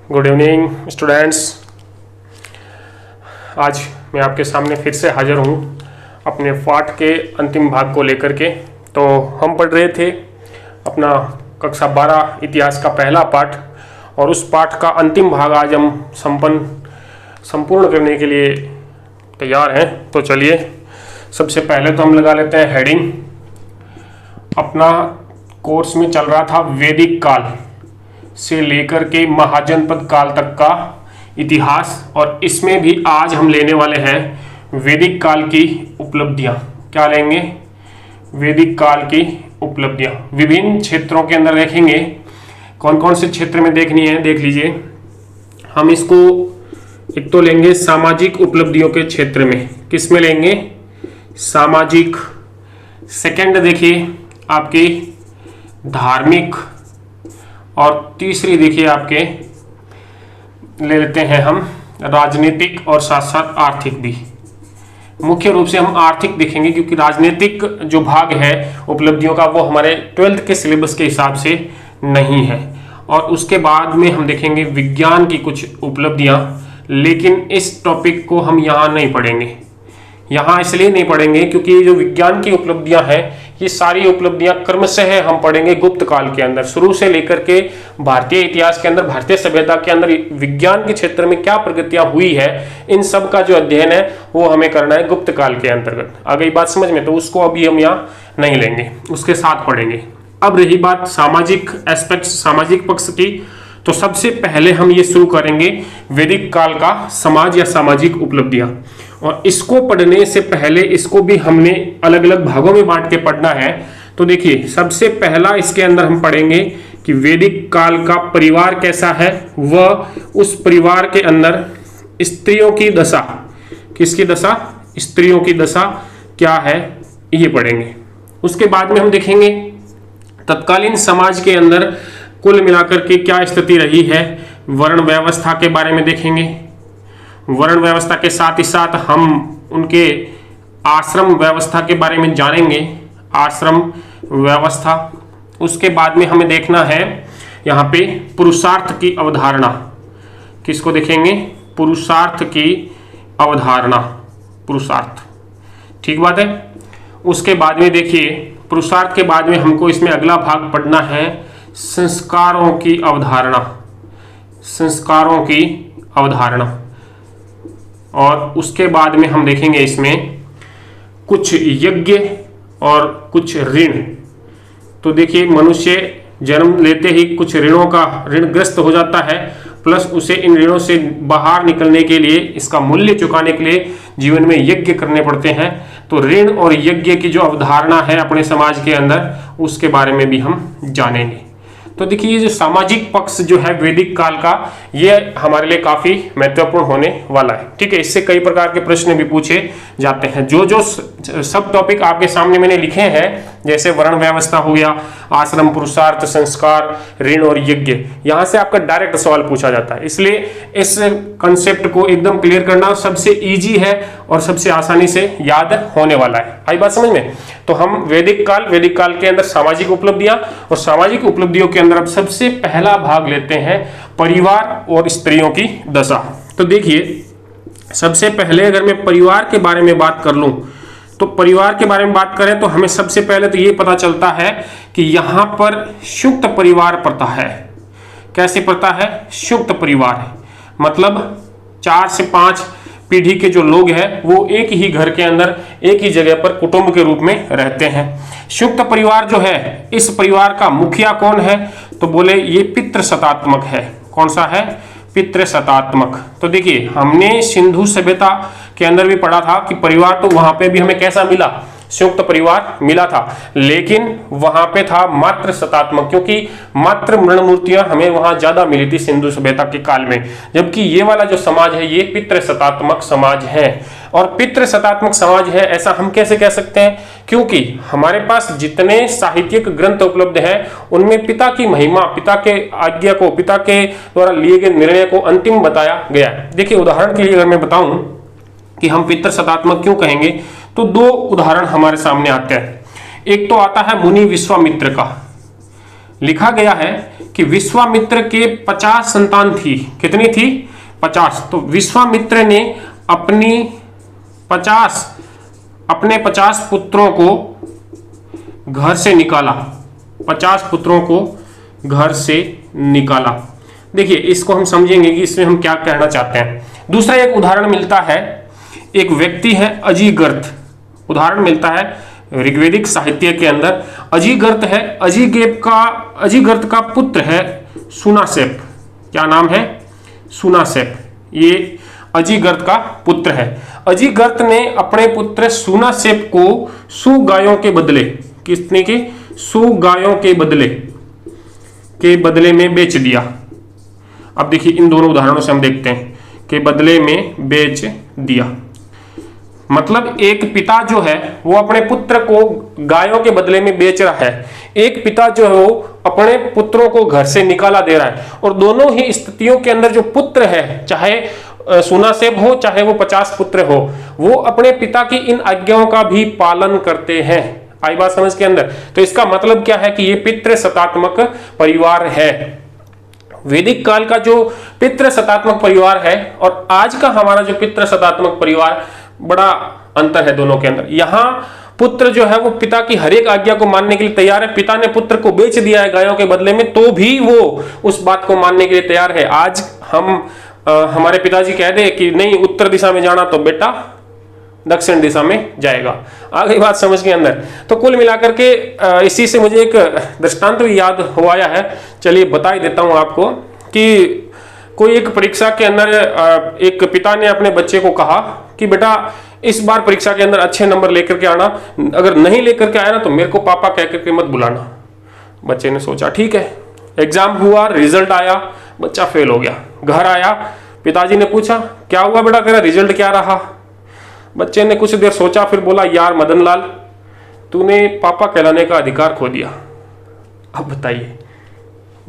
Good evening students. आज मैं आपके सामने फिर से हाजिर हूँ अपने पाठ के अंतिम भाग को लेकर के। तो हम पढ़ रहे थे अपना कक्षा 12 इतिहास का पहला पाठ, और उस पाठ का अंतिम भाग आज हम संपूर्ण करने के लिए तैयार हैं। तो चलिए, सबसे पहले तो हम लगा लेते हैं हेडिंग। अपना कोर्स में चल रहा था वैदिक काल से लेकर के महाजनपद काल तक का इतिहास, और इसमें भी आज हम लेने वाले हैं वैदिक काल की उपलब्धियां। क्या लेंगे? वैदिक काल की उपलब्धियां। विभिन्न क्षेत्रों के अंदर देखेंगे, कौन कौन से क्षेत्र में देखनी है देख लीजिए। हम इसको एक तो लेंगे सामाजिक उपलब्धियों के क्षेत्र में। किस में लेंगे? सामाजिक। सेकंड देखिए आपकी धार्मिक, और तीसरी देखिए आपके ले लेते हैं हम राजनीतिक, और साथ साथ आर्थिक भी। मुख्य रूप से हम आर्थिक देखेंगे क्योंकि राजनीतिक जो भाग है उपलब्धियों का वो हमारे 12th के सिलेबस के हिसाब से नहीं है। और उसके बाद में हम देखेंगे विज्ञान की कुछ उपलब्धियां, लेकिन इस टॉपिक को हम यहाँ नहीं पढ़ेंगे। यहाँ इसलिए नहीं पढ़ेंगे क्योंकि जो विज्ञान की उपलब्धियां हैं ये सारी उपलब्धियां क्रमशः हम पढ़ेंगे गुप्त काल के अंदर, शुरू से लेकर के भारतीय इतिहास के अंदर, भारतीय सभ्यता के अंदर विज्ञान के क्षेत्र में क्या प्रगतियां हुई है, इन सब का जो अध्ययन है वो हमें करना है गुप्त काल के अंतर्गत। आ गई बात समझ में? तो उसको अभी हम यहाँ नहीं लेंगे, उसके साथ पढ़ेंगे। अब रही बात सामाजिक एस्पेक्ट, सामाजिक पक्ष की, तो सबसे पहले हम ये शुरू करेंगे वैदिक काल का समाज या सामाजिक उपलब्धियां। और इसको पढ़ने से पहले इसको भी हमने अलग अलग भागों में बांट के पढ़ना है। तो देखिए, सबसे पहला इसके अंदर हम पढ़ेंगे कि वैदिक काल का परिवार कैसा है, वह उस परिवार के अंदर स्त्रियों की दशा, किसकी दशा? स्त्रियों की दशा क्या है, ये पढ़ेंगे। उसके बाद में हम देखेंगे तत्कालीन समाज के अंदर कुल मिलाकर के क्या स्थिति रही है, वर्ण व्यवस्था के बारे में देखेंगे। वर्ण व्यवस्था के साथ ही साथ हम उनके आश्रम व्यवस्था के बारे में जानेंगे, आश्रम व्यवस्था। उसके बाद में हमें देखना है यहाँ पे पुरुषार्थ की अवधारणा। किसको देखेंगे? पुरुषार्थ की अवधारणा, पुरुषार्थ। ठीक बात है। उसके बाद में देखिए, पुरुषार्थ के बाद में हमको इसमें अगला भाग पढ़ना है संस्कारों की अवधारणा, संस्कारों की अवधारणा। और उसके बाद में हम देखेंगे इसमें कुछ यज्ञ और कुछ ऋण। तो देखिए, मनुष्य जन्म लेते ही कुछ ऋणों का ऋणग्रस्त हो जाता है, प्लस उसे इन ऋणों से बाहर निकलने के लिए, इसका मूल्य चुकाने के लिए जीवन में यज्ञ करने पड़ते हैं। तो ऋण और यज्ञ की जो अवधारणा है अपने समाज के अंदर, उसके बारे में भी हम जानेंगे। तो देखिए, ये जो सामाजिक पक्ष जो है वैदिक काल का, ये हमारे लिए काफी महत्वपूर्ण होने वाला है। ठीक है, इससे कई प्रकार के प्रश्न भी पूछे जाते हैं। जो जो सब टॉपिक आपके सामने मैंने लिखे हैं, जैसे वर्ण व्यवस्था हो गया, आश्रम, पुरुषार्थ, संस्कार, ऋण और यज्ञ, यहां से आपका डायरेक्ट सवाल पूछा जाता है। इसलिए इस कंसेप्ट को एकदम क्लियर करना सबसे इजी है और सबसे आसानी से याद होने वाला है। आई बात समझ में? तो हम वैदिक काल के अंदर सामाजिक उपलब्धियां, और सामाजिक उपलब्धियों के अंदर अब सबसे पहला भाग लेते हैं परिवार और स्त्रियों की दशा। तो देखिए, सबसे पहले अगर मैं परिवार के बारे में बात कर लूं, तो परिवार के बारे में बात करें तो हमें सबसे पहले तो ये पता चलता है कि यहां पर संयुक्त परिवार प्रथा है। कैसे प्रथा है? संयुक्त परिवार है, मतलब 4 से 5 पीढ़ी के जो लोग हैं वो एक ही घर के अंदर, एक ही जगह पर कुटुंब के रूप में रहते हैं। संयुक्त परिवार जो है, इस परिवार का मुखिया कौन है? तो बोले ये पितृसत्तात्मक है। कौन सा है? पितृसत्तात्मक। तो देखिए, हमने सिंधु सभ्यता के अंदर भी पढ़ा था कि परिवार तो वहां पे भी हमें कैसा मिला? संयुक्त परिवार मिला था, लेकिन वहां पे था मातृ सत्तात्मक, क्योंकि मातृ मृण मूर्तियां हमें वहां ज्यादा मिली थी सिंधु सभ्यता के काल में। जबकि ये वाला जो समाज है ये पितृ सत्तात्मक समाज है। और पितृ सत्तात्मक समाज है ऐसा हम कैसे कह सकते हैं? क्योंकि हमारे पास जितने साहित्यिक ग्रंथ उपलब्ध हैं उनमें पिता की महिमा, पिता के आज्ञा को, पिता के द्वारा लिए गए निर्णय को अंतिम बताया गया है। देखिए, उदाहरण के लिए अगर मैं बताऊं कि हम पितृ सत्तात्मक क्यों कहेंगे, तो 2 उदाहरण हमारे सामने आते हैं। एक तो आता है मुनि विश्वामित्र का, लिखा गया है कि विश्वामित्र के 50 संतान थी। कितनी थी? 50। तो विश्वामित्र ने अपने 50 पुत्रों को घर से निकाला। 50 पुत्रों को घर से निकाला। देखिए, इसको हम समझेंगे कि इसमें हम क्या कहना चाहते हैं। दूसरा एक उदाहरण मिलता है, एक व्यक्ति है अजिगर्थ। उदाहरण मिलता है ऋग्वेदिक साहित्य के अंदर। अजिगर्थ है, अजिगर्थ का पुत्र है सुनासेप। क्या नाम है? सुनासेप। ये अजिगर्थ का पुत्र है। अजिगर्थ ने अपने पुत्र सुनासेप को 100 गायों के बदले, कितने के? 100 गायों के बदले में बेच दिया। अब देखिए, इन दोनों उदाहरणों से हम देखते हैं कि बदले में बेच दिया, मतलब एक पिता जो है वो अपने पुत्र को गायों के बदले में बेच रहा है, एक पिता जो है वो अपने पुत्रों को घर से निकाला दे रहा है। और दोनों ही स्थितियों के अंदर जो पुत्र है, चाहे सुनासेब हो चाहे वो 50 पुत्र हो, वो अपने पिता की इन आज्ञाओं का भी पालन करते हैं। आई बात समझ के अंदर? तो इसका मतलब क्या है कि ये पितृ सतात्मक परिवार है। वैदिक काल का जो पितृ सतात्मक परिवार है और आज का हमारा जो पितृ सतात्मक परिवार, बड़ा अंतर है दोनों के अंदर। यहाँ पुत्र जो है वो पिता की हर एक आज्ञा को मानने के लिए तैयार है। पिता ने पुत्र को बेच दिया है गायों के बदले में, तो भी वो उस बात को मानने के लिए तैयार है। आज हम हमारे पिताजी कह दे कि नहीं उत्तर दिशा में जाना, तो बेटा दक्षिण दिशा में जाएगा। आ गई बात समझ के अंदर? तो कुल मिलाकर के इसी से मुझे एक दृष्टांत भी याद हो आया है। चलिए बता ही देता हूं आपको कि कोई एक परीक्षा के अंदर एक पिता ने अपने बच्चे को कहा कि बेटा इस बार परीक्षा के अंदर अच्छे नंबर लेकर के आना, अगर नहीं लेकर के आया ना तो मेरे को पापा कह करके मत बुलाना। बच्चे ने सोचा ठीक है। एग्जाम हुआ, रिजल्ट आया, बच्चा फेल हो गया। घर आया, पिताजी ने पूछा क्या हुआ बेटा, तेरा रिजल्ट क्या रहा? बच्चे ने कुछ देर सोचा, फिर बोला यार मदन लाल, तूने पापा कहलाने का अधिकार खो दिया। अब बताइए,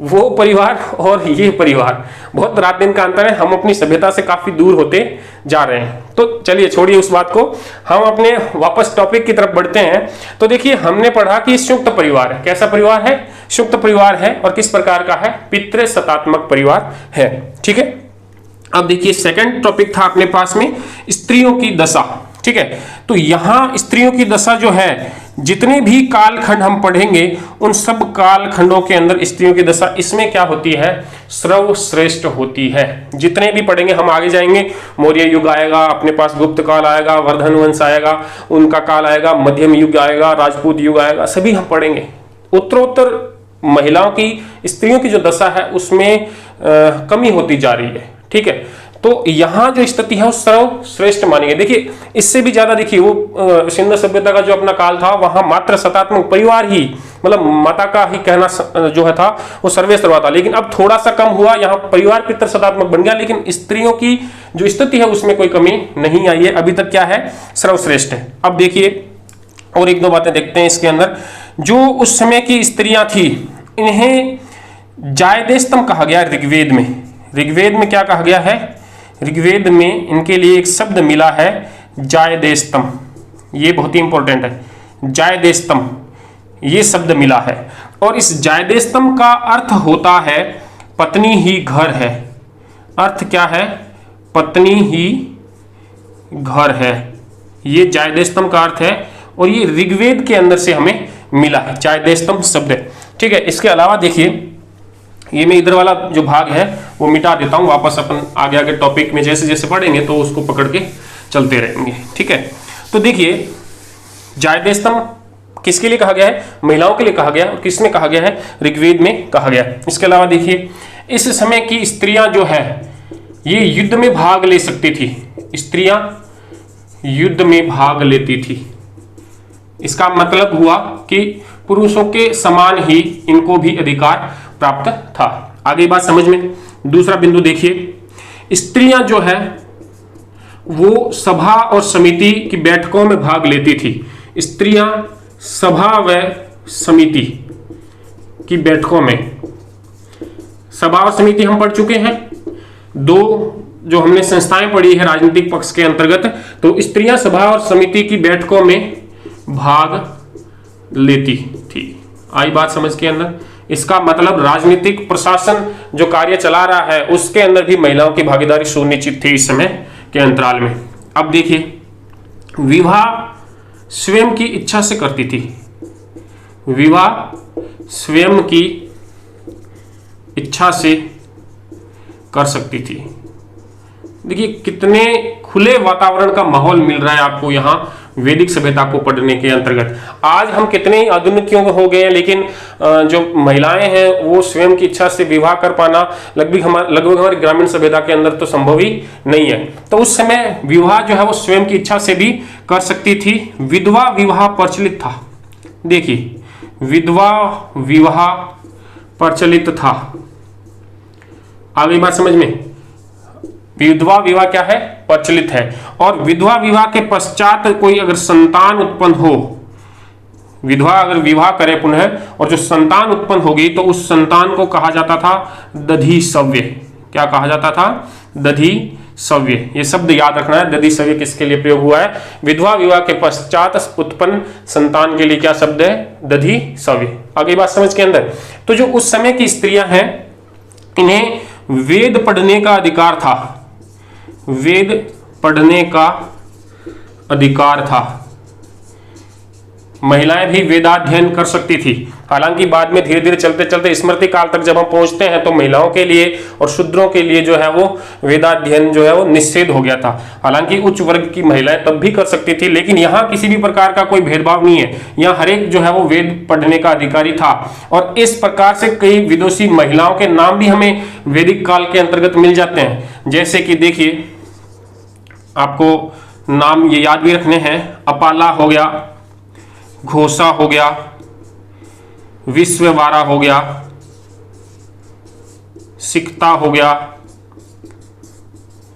वो परिवार और ये परिवार, बहुत रात दिन का अंतर है। हम अपनी सभ्यता से काफी दूर होते जा रहे हैं। तो चलिए छोड़िए उस बात को, हम अपने वापस टॉपिक की तरफ बढ़ते हैं। तो देखिए, हमने पढ़ा कि संयुक्त परिवार है। कैसा परिवार है? संयुक्त परिवार है। और किस प्रकार का है? पितृ सतात्मक परिवार है। ठीक है। अब देखिए, सेकंड टॉपिक था अपने पास में स्त्रियों की दशा। ठीक है। तो यहां स्त्रियों की दशा जो है, जितने भी कालखंड हम पढ़ेंगे उन सब कालखंडों के अंदर स्त्रियों की दशा इसमें क्या होती है? सर्वश्रेष्ठ होती है। जितने भी पढ़ेंगे हम आगे जाएंगे, मौर्य युग आएगा, अपने पास गुप्त काल आएगा, वर्धन वंश आएगा, उनका काल आएगा, मध्यम युग आएगा, राजपूत युग आएगा, सभी हम पढ़ेंगे। उत्तरोत्तर महिलाओं की, स्त्रियों की जो दशा है उसमें कमी होती जा रही है। ठीक है। तो यहां जो स्थिति है वो सर्वश्रेष्ठ मानी है। देखिए, इससे भी ज्यादा देखिए, वो सिंधु सभ्यता का जो अपना काल था, वहां मात्र सतात्मक परिवार ही, मतलब माता का ही कहना जो है था वो सर्वश्रेष्ठ था। लेकिन अब थोड़ा सा कम हुआ, यहाँ परिवार पितृ सतात्मक बन गया, लेकिन स्त्रियों की जो स्थिति है उसमें कोई कमी नहीं आई है। अभी तक क्या है? सर्वश्रेष्ठ है। अब देखिए और एक दो बातें देखते हैं इसके अंदर। जो उस समय की स्त्रियां थी, इन्हें जायदेस्तम कहा गया ऋग्वेद में। ऋग्वेद में क्या कहा गया है? ऋग्वेद में इनके लिए एक शब्द मिला है जायदेस्तम। ये बहुत ही इंपॉर्टेंट है, जायदेस्तम ये शब्द मिला है। और इस जायदेस्तम का अर्थ होता है पत्नी ही घर है। अर्थ क्या है? पत्नी ही घर है। ये जायदेस्तम का अर्थ है और ये ऋग्वेद के अंदर से हमें मिला है, जायदेस्तम शब्द। ठीक है। इसके अलावा देखिए, ये मैं इधर वाला जो भाग है वो मिटा देता हूं, वापस अपन आगे आगे टॉपिक में जैसे जैसे पढ़ेंगे तो उसको पकड़ के चलते रहेंगे। ठीक है। तो देखिए, जायदेस्तम किसके लिए कहा गया है? महिलाओं के लिए कहा गया। और किसमें कहा गया है? ऋग्वेद में कहा गया। इसके अलावा देखिए, इस समय की स्त्रियां जो है ये युद्ध में भाग ले सकती थी। स्त्रियां युद्ध में भाग लेती थी। इसका मतलब हुआ कि पुरुषों के समान ही इनको भी अधिकार प्राप्त था। आगे बात समझ में। दूसरा बिंदु देखिए, स्त्रियां जो है वो सभा और समिति की बैठकों में भाग लेती थी। स्त्रियां सभा व समिति की बैठकों में, सभा और समिति हम पढ़ चुके हैं, दो जो हमने संस्थाएं पढ़ी है राजनीतिक पक्ष के अंतर्गत। तो स्त्रियां सभा और समिति की बैठकों में भाग लेती थी। आई बात समझ के अंदर? इसका मतलब राजनीतिक प्रशासन जो कार्य चला रहा है उसके अंदर भी महिलाओं की भागीदारी सुनिश्चित थी इस समय के अंतराल में। अब देखिए, विवाह स्वयं की इच्छा से करती थी, विवाह स्वयं की इच्छा से कर सकती थी। देखिए कितने खुले वातावरण का माहौल मिल रहा है आपको यहाँ वैदिक सभ्यता को पढ़ने के अंतर्गत। आज हम कितने ही आधुनिक क्यों हो गए हैं, लेकिन जो महिलाएं हैं वो स्वयं की इच्छा से विवाह कर पाना लगभग हमारी ग्रामीण सभ्यता के अंदर तो संभव ही नहीं है। तो उस समय विवाह जो है वो स्वयं की इच्छा से भी कर सकती थी। विधवा विवाह प्रचलित था। देखिए, विधवा विवाह प्रचलित था। आ गई बात समझ में? विधवा विवाह क्या है? प्रचलित है। और विधवा विवाह के पश्चात कोई अगर संतान उत्पन्न हो, विधवा अगर विवाह करे पुनः और जो संतान उत्पन्न होगी तो उस संतान को कहा जाता था दधी सव्य। क्या कहा जाता था? दधी सव्य। ये शब्द याद रखना है। दधी सव्य किसके लिए प्रयोग हुआ है? विधवा विवाह के पश्चात उत्पन्न संतान के लिए क्या शब्द है? दधी सव्य। आगे बात समझ के अंदर। तो जो उस समय की स्त्रियां हैं इन्हें वेद पढ़ने का अधिकार था, वेद पढ़ने का अधिकार था। महिलाएं भी वेदाध्ययन कर सकती थी। हालांकि बाद में धीरे धीरे चलते चलते स्मृति काल तक जब हम पहुंचते हैं तो महिलाओं के लिए और शूद्रों के लिए जो है वो वेदाध्ययन जो है वो निषेध हो गया था। हालांकि उच्च वर्ग की महिलाएं तब भी कर सकती थी, लेकिन यहाँ किसी भी प्रकार का कोई भेदभाव नहीं है। यहाँ हर एक जो है वो वेद पढ़ने का अधिकारी था। और इस प्रकार से कई विदुषी महिलाओं के नाम भी हमें वैदिक काल के अंतर्गत मिल जाते हैं। जैसे कि देखिए, आपको नाम ये याद भी रखने हैं। अपाला हो गया, घोषा हो गया, विश्ववारा हो गया, सिकता हो गया,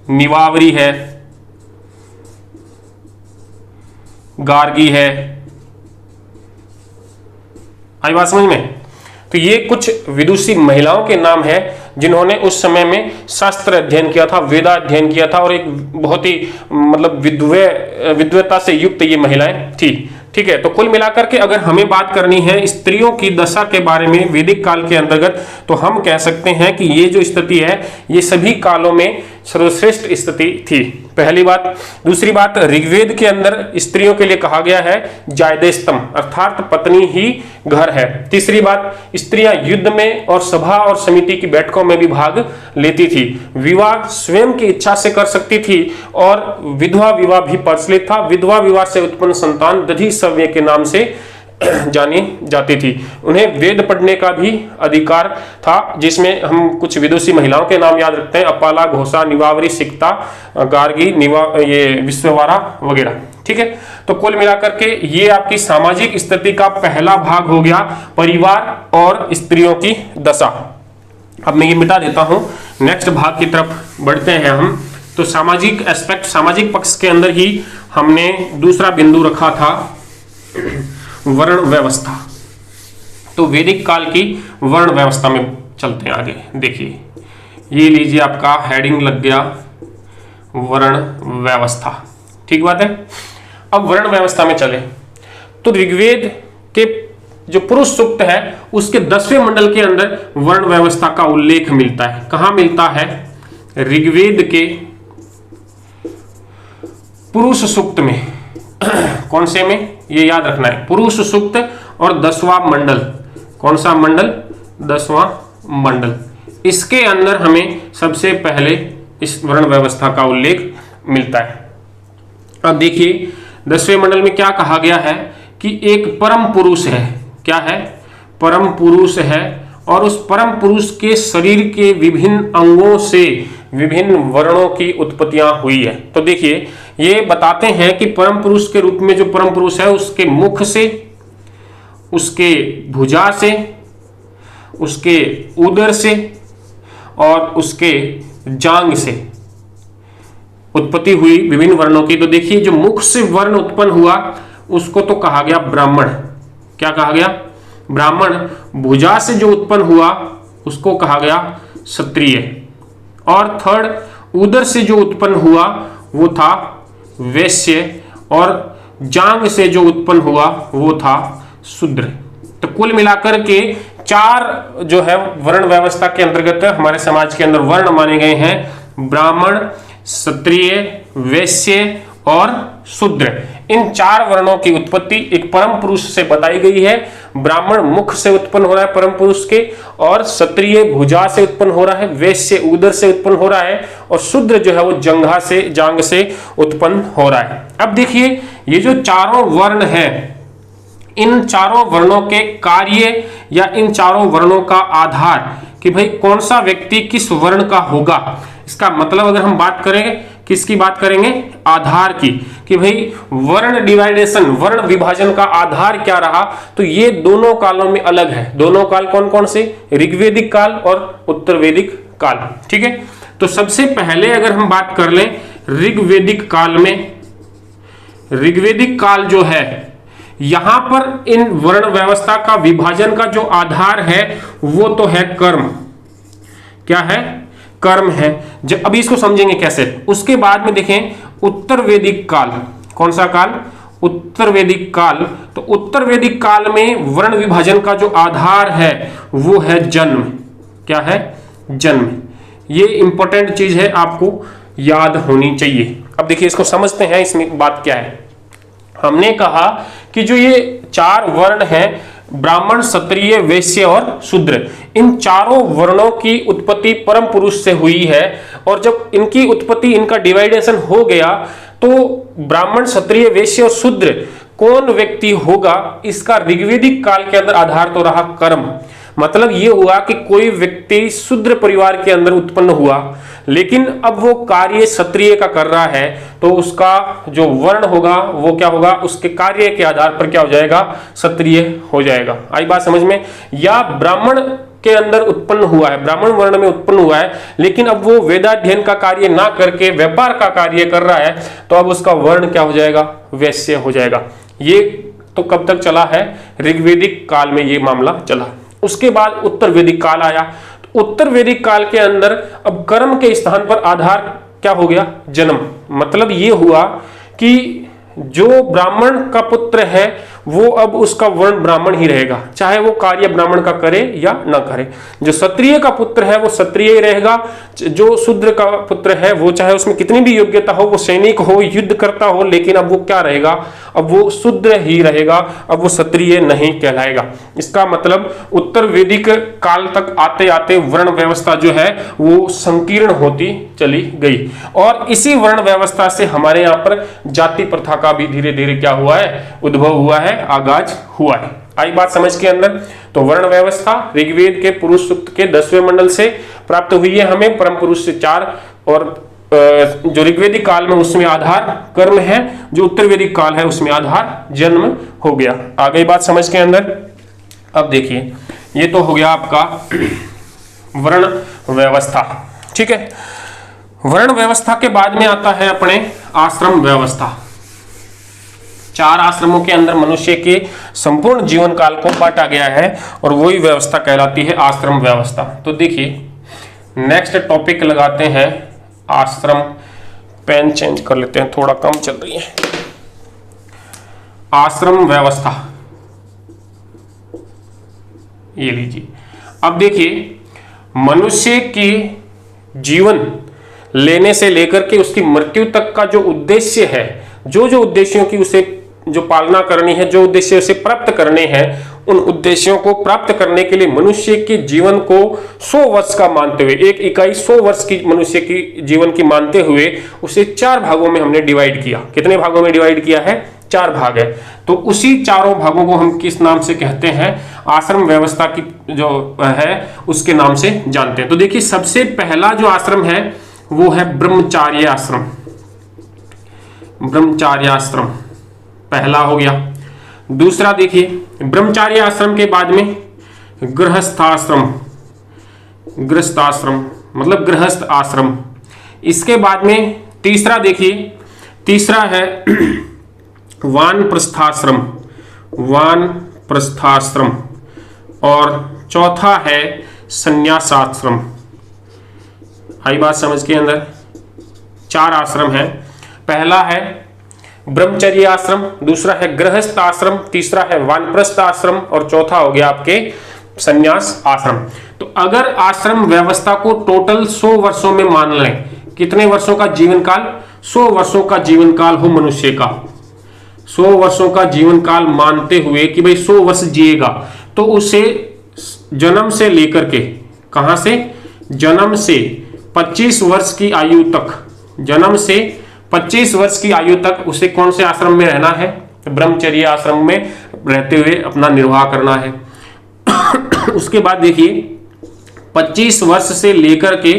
निवावरी है, गार्गी है। आई बात समझ में? तो ये कुछ विदुषी महिलाओं के नाम है जिन्होंने उस समय में शास्त्र अध्ययन किया था, वेदाध्ययन किया था और एक बहुत ही मतलब विद्वता से युक्त ये महिलाएं थी। ठीक है, तो कुल मिलाकर के अगर हमें बात करनी है स्त्रियों की दशा के बारे में वैदिक काल के अंतर्गत, तो हम कह सकते हैं कि ये जो स्थिति है ये सभी कालों में सर्वश्रेष्ठ स्थिति थी। पहली बात। दूसरी बात, ऋग्वेद के अंदर स्त्रियों के लिए कहा गया है जायदेस्तम, अर्थात पत्नी ही घर है। तीसरी बात, स्त्रियां युद्ध में और सभा और समिति की बैठकों में भी भाग लेती थी। विवाह स्वयं की इच्छा से कर सकती थी और विधवा विवाह भी प्रचलित था। विधवा विवाह से उत्पन्न संतान दधी सव्य के नाम से जानी जाती थी। उन्हें वेद पढ़ने का भी अधिकार था, जिसमें हम कुछ विदुषी महिलाओं के नाम याद रखते हैं। अपाला, घोषा, निवावरी, सिकता, गार्गी, ये विश्ववारा वगैरह। ठीक है, तो कुल मिलाकर के ये आपकी सामाजिक स्थिति का पहला भाग हो गया, परिवार और स्त्रियों की दशा। अब मैं ये मिटा देता हूं, नेक्स्ट भाग की तरफ बढ़ते हैं हम। तो सामाजिक एस्पेक्ट, सामाजिक पक्ष के अंदर ही हमने दूसरा बिंदु रखा था वर्ण व्यवस्था। तो वैदिक काल की वर्ण व्यवस्था में चलते हैं आगे। देखिए, ये लीजिए आपका हेडिंग लग गया वर्ण व्यवस्था। ठीक बात है। अब वर्ण व्यवस्था में चले तो ऋग्वेद के जो पुरुष सूक्त है उसके 10वें मंडल के अंदर वर्ण व्यवस्था का उल्लेख मिलता है। कहां मिलता है? ऋग्वेद के पुरुष सूक्त में। कौन से में? ये याद रखना है, पुरुष सूक्त और 10वां मंडल। कौन सा मंडल? 10वां मंडल। इसके अंदर हमें सबसे पहले इस वर्ण व्यवस्था का उल्लेख मिलता है। अब देखिए 10वें मंडल में क्या कहा गया है कि एक परम पुरुष है। क्या है? परम पुरुष है और उस परम पुरुष के शरीर के विभिन्न अंगों से विभिन्न वर्णों की उत्पत्तियां हुई है। तो देखिए ये बताते हैं कि परम पुरुष के रूप में जो परम पुरुष है उसके मुख से, उसके भुजा से, उसके उदर से और उसके जांग से उत्पत्ति हुई विभिन्न वर्णों की। तो देखिए जो मुख से वर्ण उत्पन्न हुआ उसको तो कहा गया ब्राह्मण। क्या कहा गया? ब्राह्मण। भुजा से जो उत्पन्न हुआ उसको कहा गया क्षत्रिय। और थर्ड, उदर से जो उत्पन्न हुआ वो था वैश्य और जांग से जो उत्पन्न हुआ वो था शूद्र। तो कुल मिलाकर के चार जो है वर्ण व्यवस्था के अंतर्गत हमारे समाज के अंदर वर्ण माने गए हैं, ब्राह्मण, क्षत्रिय, वैश्य और शूद्र। इन चार वर्णों की उत्पत्ति एक परम पुरुष से बताई गई है। ब्राह्मण मुख से उत्पन्न हो रहा है परम पुरुष के, और क्षत्रिय भुजा से उत्पन्न हो रहा है, वैश्य उदर से उत्पन्न हो रहा है, और शूद्र जो है वो जंघा से, जांग से उत्पन्न हो रहा है। अब देखिए ये जो चारों वर्ण हैं, इन चारों वर्णों के कार्य या इन चारों वर्णों का आधार कि भाई कौन सा व्यक्ति किस वर्ण का होगा, इसका मतलब अगर हम बात करें किसकी बात करेंगे, आधार की, कि भाई वर्ण डिवाइडेशन, वर्ण विभाजन का आधार क्या रहा, तो ये दोनों कालों में अलग है। दोनों काल कौन कौन से, ऋग्वेदिक काल और उत्तरवेदिक काल। ठीक है, तो सबसे पहले अगर हम बात कर लें ऋग्वेदिक काल में, ऋग्वेदिक काल जो है यहां पर इन वर्ण व्यवस्था का विभाजन का जो आधार है वो तो है कर्म। क्या है, कर्म है। जब अभी इसको समझेंगे कैसे। उसके बाद में देखें उत्तर वैदिक काल, कौन सा काल, उत्तर वैदिक काल। तो उत्तर वैदिक काल में वर्ण विभाजन का जो आधार है वो है जन्म। क्या है, जन्म। ये इंपॉर्टेंट चीज है, आपको याद होनी चाहिए। अब देखिए इसको समझते हैं, इसमें बात क्या है। हमने कहा कि जो ये चार वर्ण हैं, ब्राह्मण, क्षत्रिय, वैश्य और शूद्र, इन चारों वर्णों की उत्पत्ति परम पुरुष से हुई है। और जब इनकी उत्पत्ति, इनका डिवाइडेशन हो गया, तो ब्राह्मण, क्षत्रिय, वैश्य और शूद्र कौन व्यक्ति होगा, इसका ऋग्वेदिक काल के अंदर आधार तो रहा कर्म। मतलब ये हुआ कि कोई व्यक्ति शूद्र परिवार के अंदर उत्पन्न हुआ, लेकिन अब वो कार्य क्षत्रिय का कर रहा है, तो उसका जो वर्ण होगा वो क्या होगा, उसके कार्य के आधार पर क्या हो जाएगा, क्षत्रिय हो जाएगा। आई बात समझ में। या ब्राह्मण के अंदर उत्पन्न हुआ है, ब्राह्मण वर्ण में उत्पन्न हुआ है, लेकिन अब वो वेदाध्ययन का कार्य ना करके व्यापार का कार्य कर रहा है, तो अब उसका वर्ण क्या हो जाएगा, वैश्य हो जाएगा। ये तो कब तक चला है, ऋग्वेदिक काल में ये मामला चला। उसके बाद उत्तर वैदिक काल आया। तो उत्तर वैदिक काल के अंदर अब कर्म के स्थान पर आधार क्या हो गया, जन्म। मतलब ये हुआ कि जो ब्राह्मण का पुत्र है वो अब उसका वर्ण ब्राह्मण ही रहेगा, चाहे वो कार्य ब्राह्मण का करे या ना करे। जो क्षत्रिय का पुत्र है वो क्षत्रिय ही रहेगा। जो शूद्र का पुत्र है वो चाहे उसमें कितनी भी योग्यता हो, वो सैनिक हो, युद्ध करता हो, लेकिन अब वो क्या रहेगा, अब वो शूद्र ही रहेगा, अब वो क्षत्रिय नहीं कहलाएगा। इसका मतलब उत्तर वैदिक काल तक आते आते वर्ण व्यवस्था जो है वो संकीर्ण होती चली गई। और इसी वर्ण व्यवस्था से हमारे यहाँ पर जाति प्रथा का भी धीरे धीरे क्या हुआ है, उद्भव हुआ है, आगाज हुआ है। आई बात समझ के अंदर। तो वर्ण व्यवस्था ऋग्वेद के पुरुष सूक्त के 10वें मंडल से प्राप्त हुई है हमें, परम पुरुष से 4, और जो ऋग्वेदिक काल में उसमें आधार कर्म है, जो उत्तर वैदिक काल है उसमें आधार जन्म हो गया। आ गई बात समझ के अंदर। अब देखिए ये तो हो गया आपका वर्ण व्यवस्था। ठीक है, वर्ण व्यवस्था के बाद में आता है अपने आश्रम व्यवस्था। 4 आश्रमों के अंदर मनुष्य के संपूर्ण जीवन काल को बांटा गया है और वही व्यवस्था कहलाती है आश्रम व्यवस्था। तो देखिए नेक्स्ट टॉपिक लगाते हैं आश्रम। पेन चेंज कर लेते हैं, थोड़ा कम चल रही है। आश्रम व्यवस्था ये लीजिए। अब देखिए मनुष्य की जीवन लेने से लेकर के उसकी मृत्यु तक का जो उद्देश्य है, जो जो उद्देश्यों की उसे जो पालना करनी है, जो उद्देश्य उसे प्राप्त करने हैं, उन उद्देश्यों को प्राप्त करने के लिए मनुष्य के जीवन को 100 वर्ष का मानते हुए, एक इकाई 100 वर्ष की मनुष्य की जीवन की मानते हुए उसे 4 भागों में हमने डिवाइड किया। कितने भागों में डिवाइड किया है, 4 भाग है। तो उसी चारों भागों को हम किस नाम से कहते हैं, आश्रम व्यवस्था की जो है उसके नाम से जानते हैं। तो देखिए सबसे पहला जो आश्रम है वो है ब्रह्मचार्य आश्रम। ब्रह्मचार्य आश्रम पहला हो गया। दूसरा देखिए ब्रह्मचार्य आश्रम के बाद में गृहस्थाश्रम, गृहस्थाश्रम मतलब गृहस्थ आश्रम। इसके बाद में तीसरा देखिए, तीसरा है वानप्रस्थाश्रम, वानप्रस्थाश्रम। और चौथा है संन्यासाश्रम। आई बात समझ के अंदर। 4 आश्रम है। पहला है ब्रह्मचर्य आश्रम, दूसरा है गृहस्थ आश्रम, तीसरा है वानप्रस्थ आश्रम और चौथा हो गया आपके संन्यास आश्रम। तो अगर आश्रम व्यवस्था को टोटल 100 वर्षों में मान लें, कितने वर्षों का जीवन काल? 100 वर्षों का जीवन काल हो मनुष्य का, 100 वर्षों का जीवन काल मानते हुए कि भाई 100 वर्ष जिएगा, तो उसे जन्म से लेकर के, कहां से? जन्म से 25 वर्ष की आयु तक, जन्म से 25 वर्ष की आयु तक उसे कौन से आश्रम में रहना है? ब्रह्मचर्य आश्रम में रहते हुए अपना निर्वाह करना है। उसके बाद देखिए 25 वर्ष से लेकर के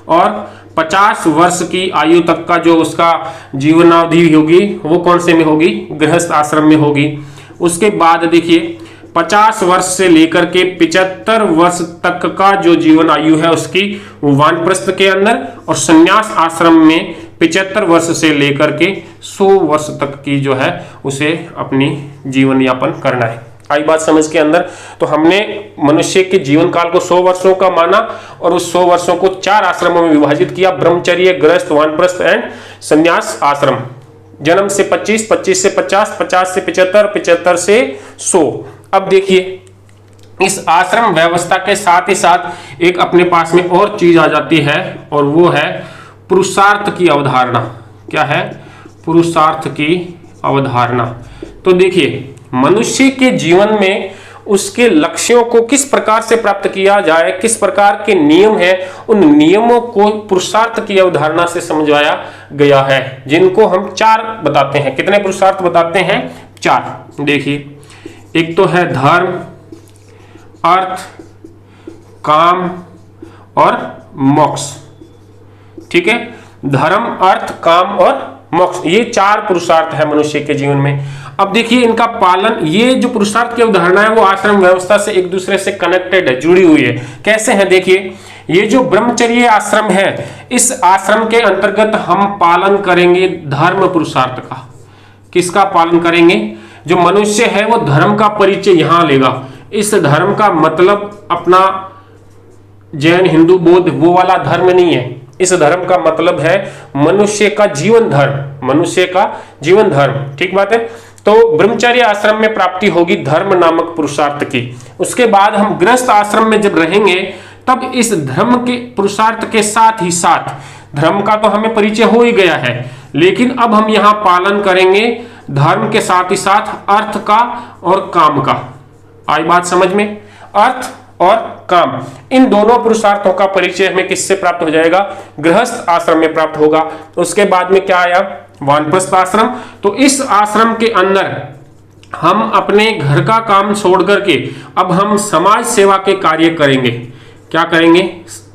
और 50 वर्ष की आयु तक का जो उसका जीवनावधि होगी वो कौन से में होगी? गृहस्थ आश्रम में होगी। उसके बाद देखिए 50 वर्ष से लेकर के 75 वर्ष तक का जो जीवन आयु है उसकी, वो वानप्रस्थ के अंदर, और संन्यास आश्रम में 75 वर्ष से लेकर के 100 वर्ष तक की जो है उसे अपनी जीवन यापन करना है। आई बात समझ के अंदर? तो हमने मनुष्य के जीवन काल को 100 वर्षों का माना और उस 100 वर्षों को 4 आश्रमों में विभाजित किया, ब्रह्मचर्य, गृहस्थ, वानप्रस्थ एंड संन्यास आश्रम। जन्म से 25, 25 से 50, 50 से 75, 75 से 100। अब देखिए इस आश्रम व्यवस्था के साथ ही साथ एक अपने पास में और चीज आ जाती है, और वो है पुरुषार्थ की अवधारणा। क्या है? पुरुषार्थ की अवधारणा। तो देखिए मनुष्य के जीवन में उसके लक्ष्यों को किस प्रकार से प्राप्त किया जाए, किस प्रकार के नियम हैं, उन नियमों को पुरुषार्थ की अवधारणा से समझाया गया है, जिनको हम 4 बताते हैं। कितने पुरुषार्थ बताते हैं? 4। देखिए एक तो है धर्म, अर्थ, काम और मोक्ष। ठीक है, धर्म, अर्थ, काम और मोक्ष, ये 4 पुरुषार्थ है मनुष्य के जीवन में। अब देखिए इनका पालन, ये जो पुरुषार्थ की अवधारणा है वो आश्रम व्यवस्था से एक दूसरे से कनेक्टेड है, जुड़ी हुई है। कैसे है? देखिए ये जो ब्रह्मचर्य आश्रम है, इस आश्रम के अंतर्गत हम पालन करेंगे धर्म पुरुषार्थ का। किसका पालन करेंगे? जो मनुष्य है वो धर्म का परिचय यहां लेगा। इस धर्म का मतलब अपना जैन, हिंदू, बौद्ध वो वाला धर्म नहीं है। इस धर्म का मतलब है मनुष्य का जीवन धर्म, मनुष्य का जीवन धर्म। ठीक बात है। तो ब्रह्मचर्य आश्रम में प्राप्ति होगी धर्म नामक पुरुषार्थ की। उसके बाद हम गृहस्थ आश्रम में जब रहेंगे तब इस धर्म के पुरुषार्थ के साथ ही साथ, धर्म का तो हमें परिचय हो ही गया है, लेकिन अब हम यहां पालन करेंगे धर्म के साथ ही साथ अर्थ का और काम का। आई बात समझ में? अर्थ और काम, इन दोनों पुरुषार्थों का परिचय हमें किससे प्राप्त हो जाएगा? गृहस्थ आश्रम में प्राप्त होगा। उसके बाद में क्या आया? वानप्रस्थ आश्रम। तो इस आश्रम के अंदर हम अपने घर का काम छोड़ करके अब हम समाज सेवा के कार्य करेंगे। क्या करेंगे?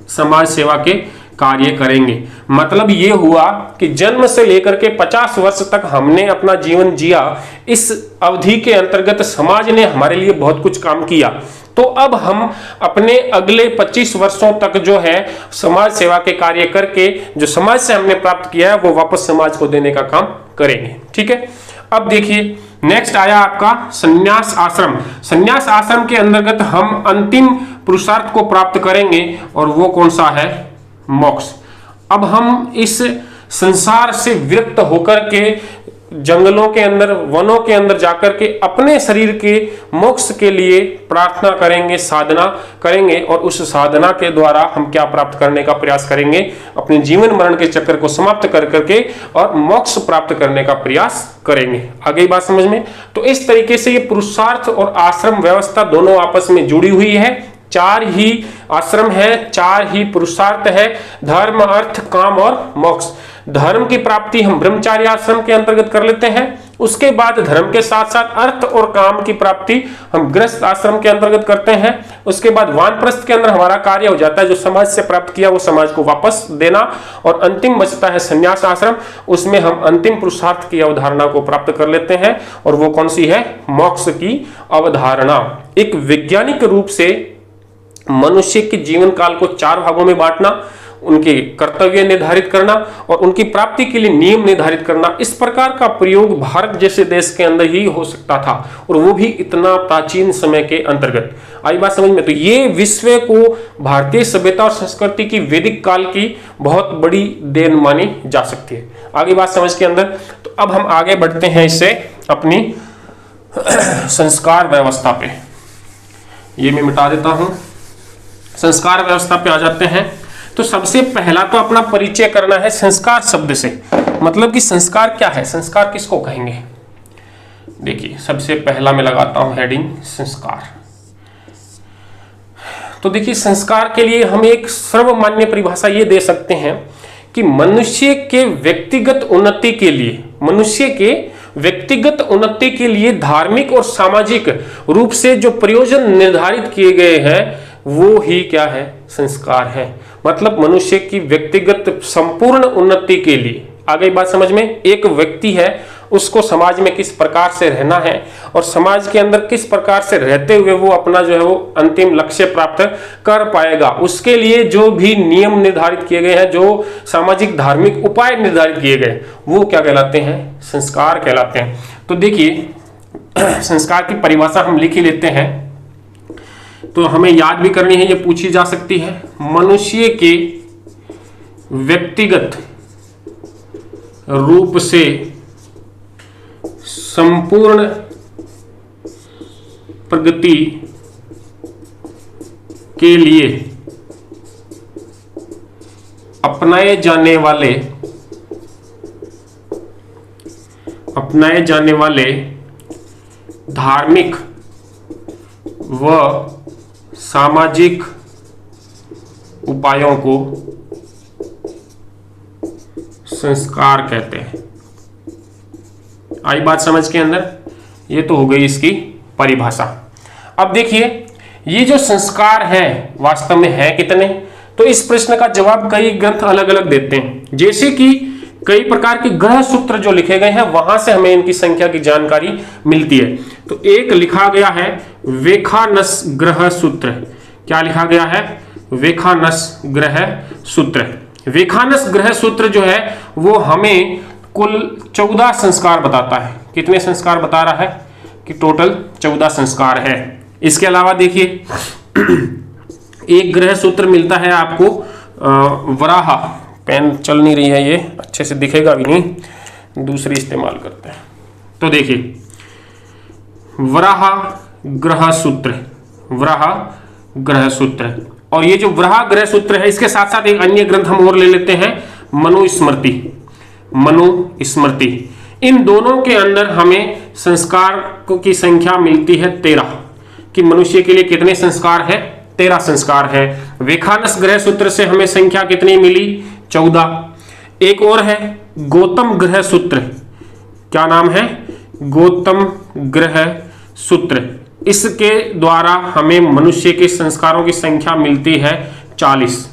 समाज सेवा के कार्य करेंगे। मतलब ये हुआ कि जन्म से लेकर के 50 वर्ष तक हमने अपना जीवन जिया। इस अवधि के अंतर्गत समाज ने हमारे लिए बहुत कुछ काम किया। तो अब हम अपने अगले 25 वर्षों तक जो है समाज सेवा के कार्य करके जो समाज से हमने प्राप्त किया है वो वापस समाज को देने का काम करेंगे। ठीक है। अब देखिए नेक्स्ट आया आपका संन्यास आश्रम। संन्यास आश्रम के अंतर्गत हम अंतिम पुरुषार्थ को प्राप्त करेंगे और वो कौन सा है? मोक्ष। अब हम इस संसार से विरक्त होकर के जंगलों के अंदर, वनों के अंदर जाकर के अपने शरीर के मोक्ष के लिए प्रार्थना करेंगे, साधना करेंगे, और उस साधना के द्वारा हम क्या प्राप्त करने का प्रयास करेंगे? अपने जीवन मरण के चक्र को समाप्त कर करके और मोक्ष प्राप्त करने का प्रयास करेंगे। आगे बात समझ में? तो इस तरीके से ये पुरुषार्थ और आश्रम व्यवस्था दोनों आपस में जुड़ी हुई है। 4 ही आश्रम है, 4 ही पुरुषार्थ है, धर्म, अर्थ, काम और मोक्ष। धर्म की प्राप्ति हम ब्रह्मचार्य आश्रम के अंतर्गत कर लेते हैं। उसके बाद धर्म के साथ साथ अर्थ और काम की प्राप्ति हम गृहस्थ आश्रम के अंतर्गत करते हैं। उसके बाद वानप्रस्थ के अंदर हमारा कार्य हो जाता है, जो समाज से प्राप्त किया वो समाज को वापस देना, और अंतिम बचता है संन्यास आश्रम। उसमें हम अंतिम पुरुषार्थ की अवधारणा को प्राप्त कर लेते हैं, और वो कौन सी है? मोक्ष की अवधारणा। एक वैज्ञानिक रूप से मनुष्य के जीवन काल को 4 भागों में बांटना, उनके कर्तव्य निर्धारित करना और उनकी प्राप्ति के लिए नियम निर्धारित करना, इस प्रकार का प्रयोग भारत जैसे देश के अंदर ही हो सकता था, और वो भी इतना प्राचीन समय के अंतर्गत। आई बात समझ में? तो ये विश्व को भारतीय सभ्यता और संस्कृति की वैदिक काल की बहुत बड़ी देन मानी जा सकती है। आगे बात समझ के अंदर? तो अब हम आगे बढ़ते हैं इससे अपनी संस्कार व्यवस्था पे। ये मैं मिटा देता हूं। संस्कार व्यवस्था पे आ जाते हैं। तो सबसे पहला तो अपना परिचय करना है संस्कार शब्द से, मतलब कि संस्कार क्या है, संस्कार किसको कहेंगे। देखिए सबसे पहला मैं लगाता हूं हेडिंग संस्कार। तो देखिए संस्कार के लिए हम एक सर्वमान्य परिभाषा ये दे सकते हैं कि मनुष्य के व्यक्तिगत उन्नति के लिए, मनुष्य के व्यक्तिगत उन्नति के लिए धार्मिक और सामाजिक रूप से जो प्रयोजन निर्धारित किए गए हैं वो ही क्या है, संस्कार है। मतलब मनुष्य की व्यक्तिगत संपूर्ण उन्नति के लिए, आ गई बात समझ में। एक व्यक्ति है, उसको समाज में किस प्रकार से रहना है और समाज के अंदर किस प्रकार से रहते हुए वो अपना जो है वो अंतिम लक्ष्य प्राप्त कर पाएगा, उसके लिए जो भी नियम निर्धारित किए गए हैं, जो सामाजिक धार्मिक उपाय निर्धारित किए गए, वो क्या कहलाते हैं, संस्कार कहलाते हैं। तो देखिए संस्कार की परिभाषा हम लिख ही लेते हैं, तो हमें याद भी करनी है, ये पूछी जा सकती है। मनुष्य के व्यक्तिगत रूप से संपूर्ण प्रगति के लिए अपनाए जाने वाले धार्मिक व सामाजिक उपायों को संस्कार कहते हैं। आई बात समझ के अंदर। ये तो हो गई इसकी परिभाषा। अब देखिए ये जो संस्कार है वास्तव में है कितने, तो इस प्रश्न का जवाब कई ग्रंथ अलग अलग देते हैं। जैसे कि कई प्रकार के ग्रह सूत्र जो लिखे गए हैं वहां से हमें इनकी संख्या की जानकारी मिलती है। तो एक लिखा गया है वेखानस ग्रह सूत्र। क्या लिखा गया है, वेखानस ग्रह सूत्र। वेखानस ग्रह सूत्र जो है वो हमें कुल 14 संस्कार बताता है। कितने संस्कार बता रहा है कि टोटल 14 संस्कार है। इसके अलावा देखिए एक ग्रह सूत्र मिलता है आपको वराह, पेन चल नहीं रही है, ये अच्छे से दिखेगा भी नहीं, दूसरी इस्तेमाल करते हैं। तो देखिए वराह ग्रह सूत्र, वराह ग्रह सूत्र। और ये जो वराह ग्रह सूत्र है इसके साथ साथ एक अन्य ग्रंथ हम और ले लेते हैं, मनुस्मृति। मनुस्मृति, इन दोनों के अंदर हमें संस्कार की संख्या मिलती है 13, कि मनुष्य के लिए कितने संस्कार है, 13 संस्कार है। वेखानस ग्रह सूत्र से हमें संख्या कितनी मिली, 14। एक और है गौतम ग्रह सूत्र। क्या नाम है, गौतम ग्रह सूत्र। इसके द्वारा हमें मनुष्य के संस्कारों की संख्या मिलती है 40।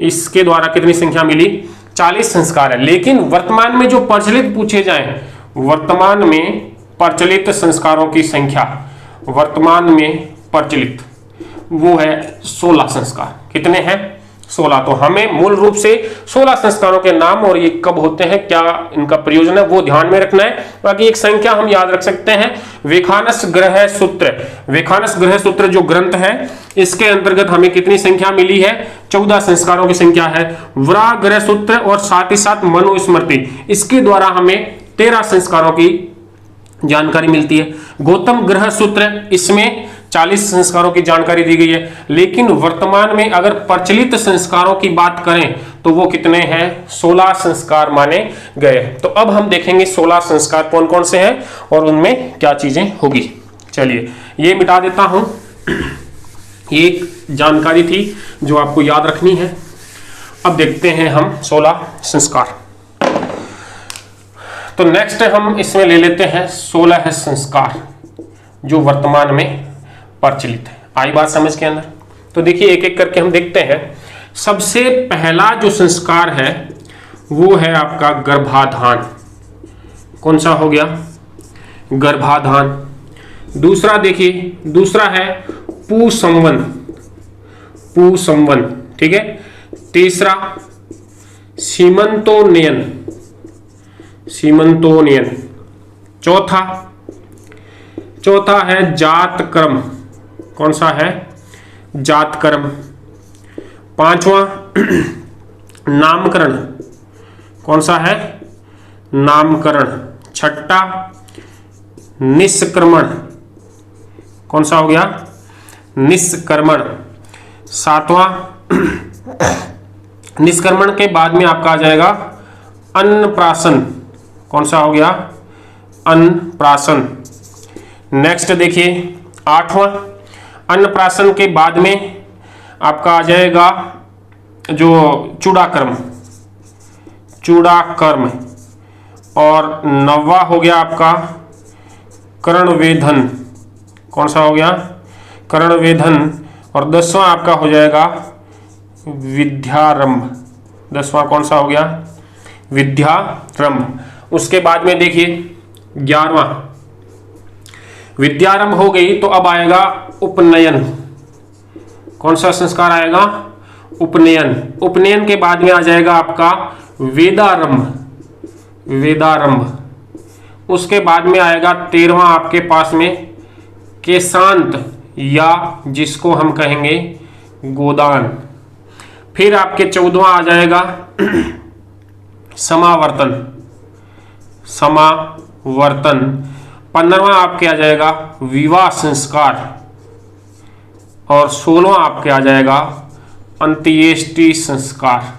इसके द्वारा कितनी संख्या मिली, 40 संस्कार है। लेकिन वर्तमान में जो प्रचलित पूछे जाएं, वर्तमान में प्रचलित संस्कारों की संख्या, वर्तमान में प्रचलित वो है 16 संस्कार। कितने हैं, 16। तो हमें मूल रूप से 16 संस्कारों के नाम और ये कब होते हैं, क्या इनका प्रयोजन है, वो ध्यान में रखना है। बाकी एक संख्या हम याद रख सकते हैं, वेखानस ग्रह सूत्र। वेखानस ग्रह सूत्र जो ग्रंथ है इसके अंतर्गत हमें कितनी संख्या मिली है, 14 संस्कारों की संख्या है। वराह ग्रह सूत्र और साथ ही साथ मनुस्मृति, इसके द्वारा हमें 13 संस्कारों की जानकारी मिलती है। गौतम ग्रह सूत्र, इसमें 40 संस्कारों की जानकारी दी गई है। लेकिन वर्तमान में अगर प्रचलित संस्कारों की बात करें तो वो कितने हैं, 16 संस्कार माने गए। तो अब हम देखेंगे 16 संस्कार कौन कौन से हैं और उनमें क्या चीजें होगी। चलिए ये मिटा देता हूं, एक जानकारी थी जो आपको याद रखनी है। अब देखते हैं हम 16 संस्कार। तो नेक्स्ट हम इसमें ले लेते हैं 16 संस्कार जो वर्तमान में प्रचलित है। आई बात समझ के अंदर। तो देखिए एक एक करके हम देखते हैं। सबसे पहला जो संस्कार है वो है आपका गर्भाधान। कौन सा हो गया, गर्भाधान। दूसरा देखिए, दूसरा है पुसंवन, पुसंवन, ठीक है। तीसरा सीमंतोन्नयन, सीमंतोन्नयन। चौथा है जातकर्म। कौन सा है, जातकर्म। 5वां नामकरण। कौन सा है, नामकरण। 6ठा निष्क्रमण। कौन सा हो गया, निष्क्रमण। सातवां निष्क्रमण के बाद में आपका आ जाएगा अन्नप्राशन। कौन सा हो गया? अन्नप्राशन। नेक्स्ट देखिए आठवां, अन्नप्राशन के बाद में आपका आ जाएगा जो चूड़ाकर्म, चूड़ाकर्म। और नौवां हो गया आपका कर्णवेधन। कौन सा हो गया? कर्णवेधन। और 10वां आपका हो जाएगा विद्यारंभ। 10वां कौन सा हो गया? विद्यारंभ। उसके बाद में देखिए 11वां, विद्यारंभ हो गई तो अब आएगा उपनयन। कौन सा संस्कार आएगा? उपनयन। उपनयन के बाद में आ जाएगा आपका वेदारंभ, वेदारंभ। उसके बाद में आएगा 13वां आपके पास में केशांत, या जिसको हम कहेंगे गोदान। फिर आपके 14वां आ जाएगा समावर्तन, समावर्तन। 15वां आपके आ जाएगा विवाह संस्कार। और 16वां आपके आ जाएगा अंत्येष्टि संस्कार।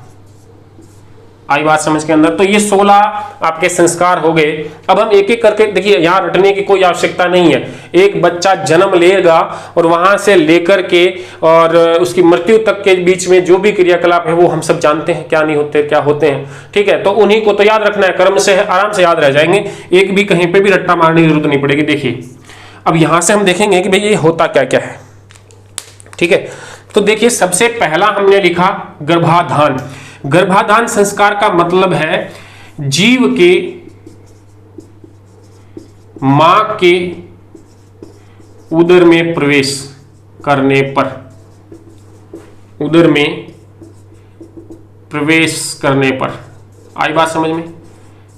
आई बात समझ के अंदर? तो ये 16 आपके संस्कार हो गए। अब हम एक एक करके देखिए, यहाँ रटने की कोई आवश्यकता नहीं है। एक बच्चा जन्म लेगा और वहां से लेकर के और उसकी मृत्यु तक के बीच में जो भी क्रियाकलाप है वो हम सब जानते हैं, क्या नहीं होते, क्या होते हैं। ठीक है, तो उन्हीं को तो याद रखना है, कर्म से आराम से याद रह जाएंगे। एक भी कहीं पे भी रट्टा मारने की जरूरत नहीं पड़ेगी। देखिए अब यहां से हम देखेंगे कि भाई ये होता क्या क्या है। ठीक है, तो देखिए सबसे पहला हमने लिखा गर्भाधान। गर्भाधान संस्कार का मतलब है जीव के मां के उदर में प्रवेश करने पर, उदर में प्रवेश करने पर। आई बात समझ में?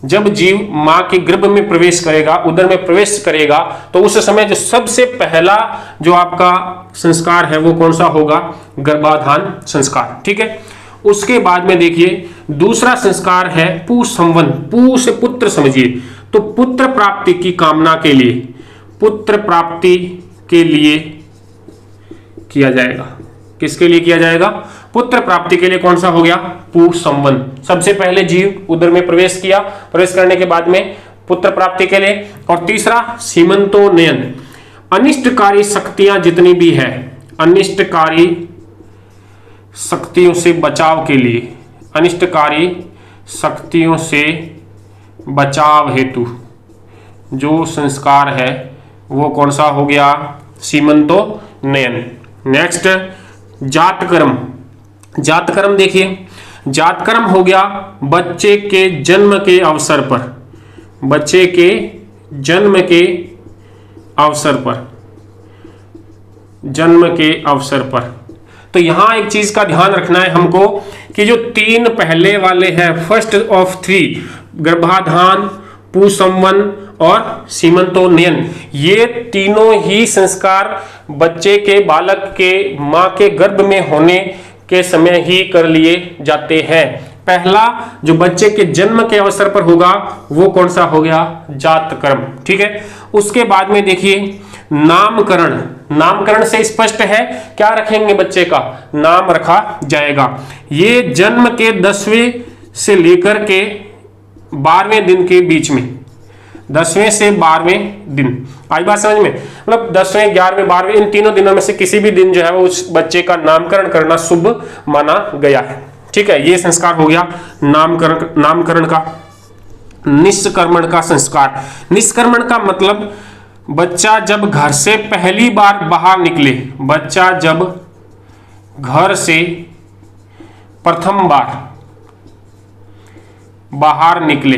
जब जीव मां के गर्भ में प्रवेश करेगा, उदर में प्रवेश करेगा, तो उस समय जो सबसे पहला जो आपका संस्कार है वो कौन सा होगा? गर्भाधान संस्कार। ठीक है, उसके बाद में देखिए दूसरा संस्कार है पुसंवन। पु से पुत्र समझिए, तो पुत्र प्राप्ति की कामना के लिए, पुत्र प्राप्ति के लिए किया जाएगा। किसके लिए किया जाएगा? पुत्र प्राप्ति के लिए। कौन सा हो गया? पुसंवन। सबसे पहले जीव उदर में प्रवेश किया, प्रवेश करने के बाद में पुत्र प्राप्ति के लिए। और तीसरा सीमंतोनयन। अनिष्टकारी शक्तियां जितनी भी है, अनिष्टकारी शक्तियों से बचाव के लिए, अनिष्टकारी शक्तियों से बचाव हेतु जो संस्कार है वो कौन सा हो गया? सीमंतोनयन। नेक्स्ट जातकर्म। जातकर्म देखिए, जातकर्म हो गया बच्चे के जन्म के अवसर पर, बच्चे के जन्म के अवसर पर, जन्म के अवसर पर। तो यहां एक चीज का ध्यान रखना है हमको कि जो तीन पहले वाले हैं, फर्स्ट ऑफ 3, गर्भाधान, पुसंवन और सीमंतोनयन, ये तीनों ही संस्कार बच्चे के, बालक के मां के गर्भ में होने के समय ही कर लिए जाते हैं। पहला जो बच्चे के जन्म के अवसर पर होगा वो कौन सा हो गया? जातकर्म। ठीक है, उसके बाद में देखिए नामकरण। नामकरण से स्पष्ट है क्या रखेंगे? बच्चे का नाम रखा जाएगा। ये जन्म के 10वें से लेकर के 12वें दिन के बीच में, 10वें से 12वें दिन। आई बात समझ में? मतलब 10वें, 11वें, 12वें इन तीनों दिनों में से किसी भी दिन जो है वो उस बच्चे का नामकरण करना शुभ माना गया है। ठीक है, ये संस्कार हो गया नामकरण का। निष्क्रमण का संस्कार। निष्क्रमण का मतलब बच्चा जब घर से पहली बार बाहर निकले, बच्चा जब घर से प्रथम बार बाहर निकले,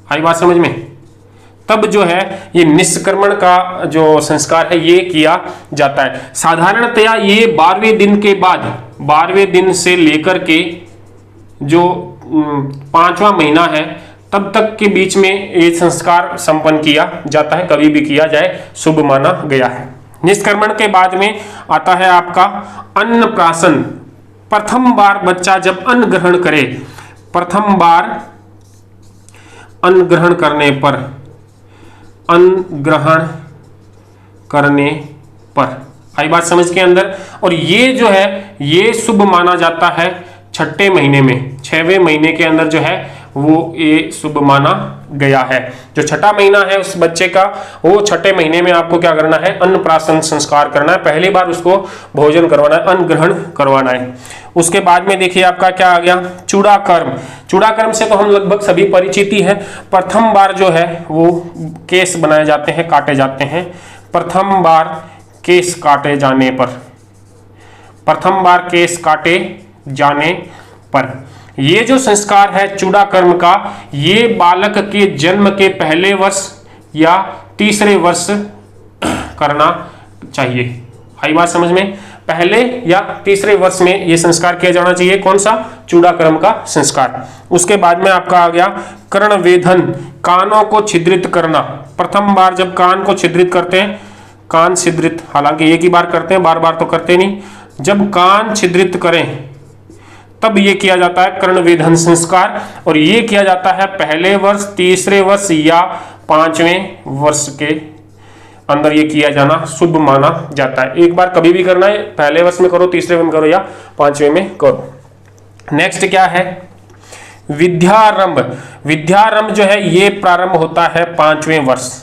आई बात समझ में, तब जो है ये निष्क्रमण का जो संस्कार है ये किया जाता है। साधारणतया ये 12वें दिन के बाद, 12वें दिन से लेकर के जो 5वां महीना है तब तक के बीच में ये संस्कार संपन्न किया जाता है। कभी भी किया जाए शुभ माना गया है। निष्क्रमण के बाद में आता है आपका अन्नप्राशन। प्रथम बार बच्चा जब अन्न ग्रहण करे, प्रथम बार अन्न ग्रहण करने पर, अन्न ग्रहण करने पर। आई बात समझ के अंदर। और ये जो है ये शुभ माना जाता है छठे महीने में, 6वें महीने के अंदर जो है वो ये शुभ माना गया है। जो छठा महीना है उस बच्चे का, वो छठे महीने में आपको क्या करना है, अन्नप्राशन संस्कार करना है। पहली बार उसको भोजन करवाना है, अन्न ग्रहण करवाना है। उसके बाद में देखिए आपका क्या आ गया, चूड़ाकर्म। चूड़ाकर्म से तो हम लगभग सभी परिचित ही है। प्रथम बार जो है वो केस बनाए जाते हैं, काटे जाते हैं। प्रथम बार केस काटे जाने पर, प्रथम बार केस काटे जाने पर ये जो संस्कार है चूड़ाकर्म का, ये बालक के जन्म के पहले वर्ष या तीसरे वर्ष करना चाहिए। आई बात समझ में, पहले या तीसरे वर्ष में ये संस्कार किया जाना चाहिए। कौन सा, चूड़ाकर्म का संस्कार। उसके बाद में आपका आ गया कर्णवेधन, कानों को छिद्रित करना। प्रथम बार जब कान को छिद्रित करते हैं, कान छिद्रित, हालांकि एक ही बार करते हैं, बार बार तो करते नहीं, जब कान छिद्रित करें तब ये किया जाता है कर्णवेधन संस्कार। और ये किया जाता है पहले वर्ष, तीसरे वर्ष या 5वें वर्ष के अंदर ये किया जाना शुभ माना जाता है। एक बार कभी भी करना है, पहले वर्ष में करो, तीसरे में करो या 5वें में करो। नेक्स्ट क्या है, विद्यारंभ। विद्यारंभ जो है ये प्रारंभ होता है 5वें वर्ष।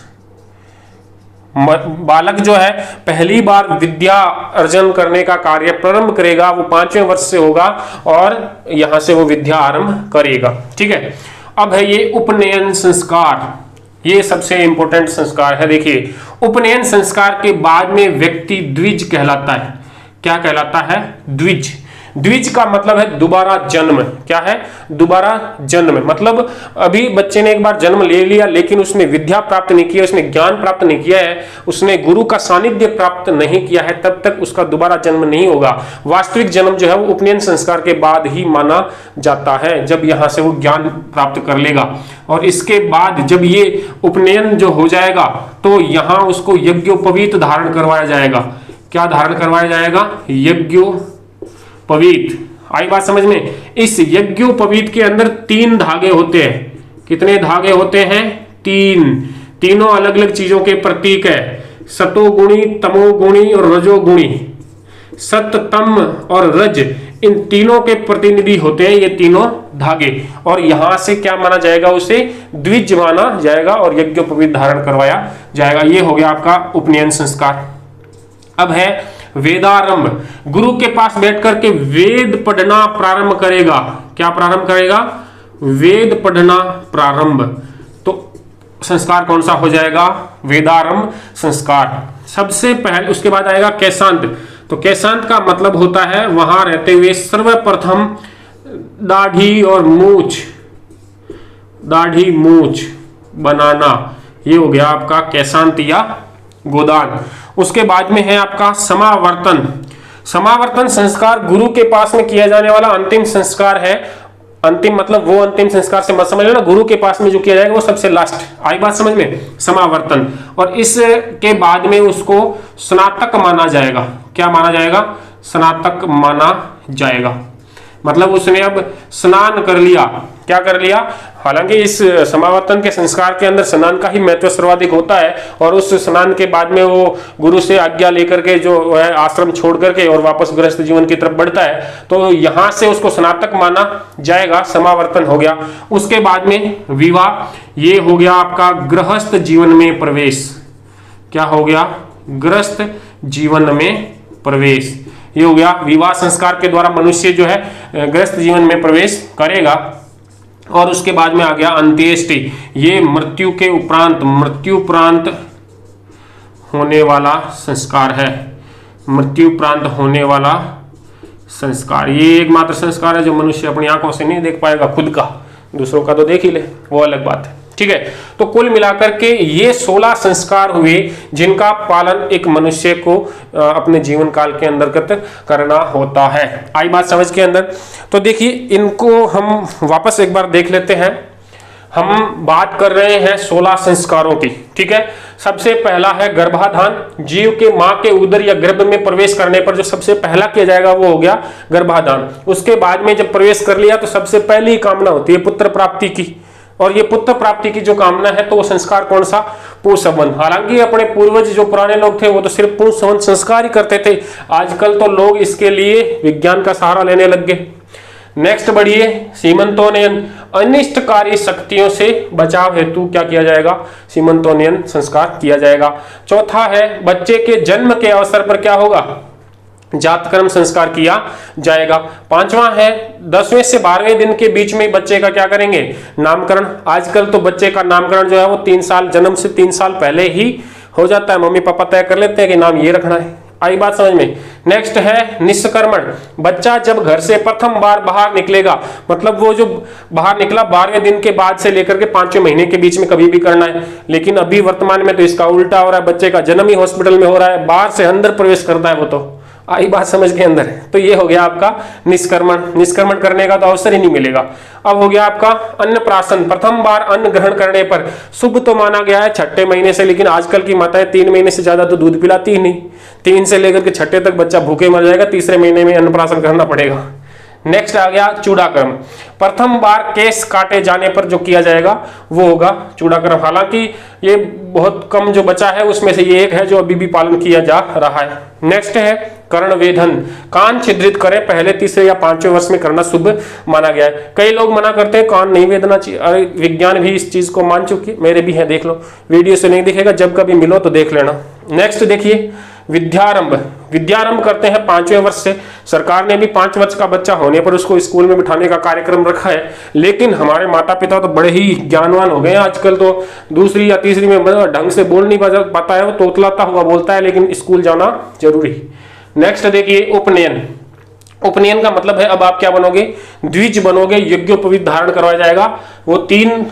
बालक जो है पहली बार विद्या अर्जन करने का कार्य प्रारंभ करेगा, वो 5वें वर्ष से होगा और यहां से वो विद्या आरंभ करेगा। ठीक है, अब है ये उपनयन संस्कार। ये सबसे इंपॉर्टेंट संस्कार है। देखिए, उपनयन संस्कार के बाद में व्यक्ति द्विज कहलाता है। क्या कहलाता है, द्विज। द्विज का मतलब है दोबारा जन्म। क्या है, दोबारा जन्म। मतलब अभी बच्चे ने एक बार जन्म ले लिया लेकिन उसने विद्या प्राप्त नहीं किया, उसने ज्ञान प्राप्त नहीं किया है, उसने गुरु का सानिध्य प्राप्त नहीं किया है, तब तक उसका दोबारा जन्म नहीं होगा। वास्तविक जन्म जो है वो उपनयन संस्कार के बाद ही माना जाता है, जब यहां से वो ज्ञान प्राप्त कर लेगा। और इसके बाद जब ये उपनयन जो हो जाएगा तो यहां उसको यज्ञोपवीत धारण करवाया जाएगा। क्या धारण करवाया जाएगा, यज्ञोपवीत। आई बात समझ में। इस यज्ञोपवीत के अंदर 3 धागे होते हैं। कितने धागे होते हैं, 3। तीनों अलग अलग चीजों के प्रतीक है, सतोगुणी, तमोगुणी और रजोगुणी। सत, तम और रज, इन तीनों के प्रतिनिधि होते हैं ये तीनों धागे। और यहां से क्या माना जाएगा, उसे द्विज माना जाएगा और यज्ञोपवीत धारण करवाया जाएगा। ये हो गया आपका उपनयन संस्कार। अब है वेदारंभ। गुरु के पास बैठ करके वेद पढ़ना प्रारंभ करेगा। क्या प्रारंभ करेगा, वेद पढ़ना प्रारंभ। तो संस्कार कौन सा हो जाएगा, वेदारंभ संस्कार सबसे पहले। उसके बाद आएगा कैशांत। तो कैशांत का मतलब होता है वहां रहते हुए सर्वप्रथम दाढ़ी और मूछ, दाढ़ी मूछ बनाना। ये हो गया आपका कैशांत या गोदान। उसके बाद में है आपका समावर्तन। समावर्तन संस्कार गुरु के पास में किया जाने वाला अंतिम संस्कार है। अंतिम मतलब वो अंतिम संस्कार से मत समझ लेना, गुरु के पास में जो किया जाएगा वो सबसे लास्ट। आई बात समझ में, समावर्तन। और इसके बाद में उसको स्नातक माना जाएगा। क्या माना जाएगा, स्नातक माना जाएगा। मतलब उसने अब स्नान कर लिया। क्या कर लिया, हालांकि इस समावर्तन के संस्कार के अंदर स्नान का ही महत्व सर्वाधिक होता है। और उस स्नान के बाद में वो गुरु से आज्ञा लेकर के जो है आश्रम छोड़ करके और वापस गृहस्थ जीवन की तरफ बढ़ता है, तो यहां से उसको स्नातक माना जाएगा, समावर्तन हो गया। उसके बाद में विवाह। ये हो गया आपका गृहस्थ जीवन में प्रवेश। क्या हो गया, गृहस्थ जीवन में प्रवेश। ये हो गया विवाह संस्कार के द्वारा मनुष्य जो है गृहस्थ जीवन में प्रवेश करेगा। और उसके बाद में आ गया अंत्येष्टि। ये मृत्यु के उपरांत, मृत्यु उपरांत होने वाला संस्कार है। मृत्यु उपरांत होने वाला संस्कार, ये एकमात्र संस्कार है जो मनुष्य अपनी आंखों से नहीं देख पाएगा, खुद का, दूसरों का तो देख ही ले, वो अलग बात है। ठीक है, तो कुल मिलाकर के ये 16 संस्कार हुए जिनका पालन एक मनुष्य को अपने जीवन काल के अंतर्गत करना होता है। आई बात समझ के अंदर। तो देखिए इनको हम वापस एक बार देख लेते हैं। हम बात कर रहे हैं 16 संस्कारों की। ठीक है, सबसे पहला है गर्भाधान। जीव के मां के उदर या गर्भ में प्रवेश करने पर जो सबसे पहला किया जाएगा वो हो गया गर्भाधान। उसके बाद में जब प्रवेश कर लिया तो सबसे पहली कामना होती है पुत्र प्राप्ति की। और ये पुत्र प्राप्ति की जो कामना है तो वो संस्कार कौन सा, पुंसवन। हालांकि अपने पूर्वज जो पुराने लोग थे वो तो सिर्फ पुंसवन संस्कार ही करते थे, आजकल तो लोग इसके लिए विज्ञान का सहारा लेने लग गए। नेक्स्ट बढ़िए, सीमंतोन्नयन, अनिष्टकारी शक्तियों से बचाव हेतु क्या किया जाएगा, सीमंतोन्नयन संस्कार किया जाएगा। चौथा है बच्चे के जन्म के अवसर पर क्या होगा, जातकर्म संस्कार किया जाएगा। पांचवा है 10वें से 12वें दिन के बीच में बच्चे का क्या करेंगे, नामकरण। आजकल तो बच्चे का नामकरण जो है वो 3 साल, जन्म से 3 साल पहले ही हो जाता है, मम्मी पापा तय कर लेते हैं कि नाम ये रखना है। आई बात समझ में। नेक्स्ट है निष्कर्मण, बच्चा जब घर से प्रथम बार बाहर निकलेगा, मतलब वो जो बाहर निकला 12वें दिन के बाद से लेकर के 5वें महीने के बीच में कभी भी करना है। लेकिन अभी वर्तमान में तो इसका उल्टा हो रहा है, बच्चे का जन्म ही हॉस्पिटल में हो रहा है, बाहर से अंदर प्रवेश करता है वो तो। आई बात समझ के अंदर। तो ये हो गया आपका निष्कर्मण, निष्कर्मण करने का तो अवसर ही नहीं मिलेगा। अब हो गया आपका अन्नप्राशन, प्रथम बार अन्न ग्रहण करने पर शुभ तो माना गया है 6ठे महीने से, लेकिन आजकल की माताएं 3 महीने से ज्यादा तो दूध पिलाती ही नहीं। 3 से लेकर के 6ठे तक बच्चा भूखे मर जाएगा, तीसरे महीने में अन्नप्राशन करना पड़ेगा। नेक्स्ट आ गया चूड़ाक्रम, प्रथम बार केस काटे जाने पर जो किया जाएगा वो होगा चूड़ाक्रम। हालांकि ये बहुत कम जो बचा है उसमें से ये एक है जो अभी भी पालन किया जा रहा है। नेक्स्ट है कर्णवेधन, कान छिद्रित करें, पहले 3 या 5वें वर्ष में करना शुभ माना गया है। कई लोग मना करते हैं कान नहीं वेदना चाहिए, अरे विज्ञान भी इस चीज को मान चुकी है, मेरे भी है, देख लो, वीडियो से नहीं दिखेगा, जब कभी मिलो तो देख लेना। नेक्स्ट देखिए विद्यारंभ, विद्यारंभ करते हैं 5वें वर्ष से। सरकार ने भी 5 वर्ष का बच्चा होने पर उसको स्कूल में बिठाने का कार्यक्रम रखा है, लेकिन हमारे माता पिता तो बड़े ही ज्ञानवान हो गए हैं आजकल, तो 2री या 3री में ढंग से बोल नहीं पाता है, वो तोतलाता हुआ बोलता है, लेकिन स्कूल जाना जरूरी। नेक्स्ट देखिए उपनयन, उपनयन का मतलब है अब आप क्या बनोगे, द्विज बनोगे, यज्ञोपवीत धारण करवाया जाएगा। वो 3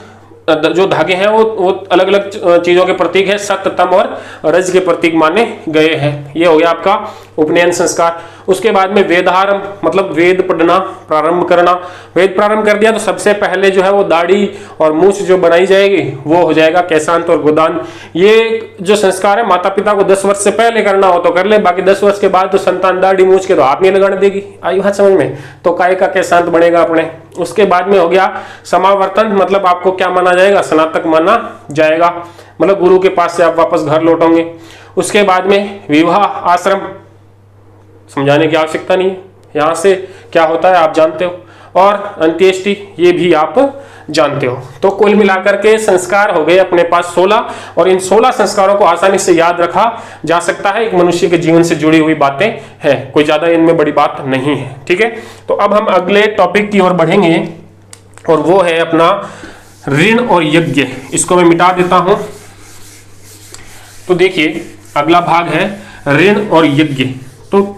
जो धागे हैं वो अलग अलग चीजों के प्रतीक है, सत्य, तम और रज के प्रतीक माने गए हैं। ये हो गया आपका उपनयन संस्कार। उसके बाद में वेदारंभ, मतलब वेद पढ़ना प्रारंभ करना। वेद प्रारंभ कर दिया तो सबसे पहले जो है वो दाढ़ी और मूछ जो बनाई जाएगी वो हो जाएगा केशांत और गोदान। ये जो संस्कार है माता पिता को 10 वर्ष से पहले करना हो तो कर ले, बाकी 10 वर्ष के बाद तो संतान दाढ़ी मूछ के तो हाथ नहीं लगाने देगी। आई बात समझ में, तो काय का केशांत बनेगा अपने। उसके बाद में हो गया समावर्तन, मतलब आपको क्या माना जाएगा, स्नातक माना जाएगा, मतलब गुरु के पास से आप वापस घर लौटोगे। उसके बाद में विवाह आश्रम, समझाने की आवश्यकता नहीं है, यहां से क्या होता है आप जानते हो, और अंत्येष्टि ये भी आप जानते हो। तो कुल मिलाकर के संस्कार हो गए अपने पास 16, और इन 16 संस्कारों को आसानी से याद रखा जा सकता है। एक मनुष्य के जीवन से जुड़ी हुई बातें हैं, कोई ज्यादा इनमें बड़ी बात नहीं है। ठीक है, तो अब हम अगले टॉपिक की ओर बढ़ेंगे, और वो है अपना ऋण और यज्ञ। इसको मैं मिटा देता हूं। तो देखिए अगला भाग है ऋण और यज्ञ। तो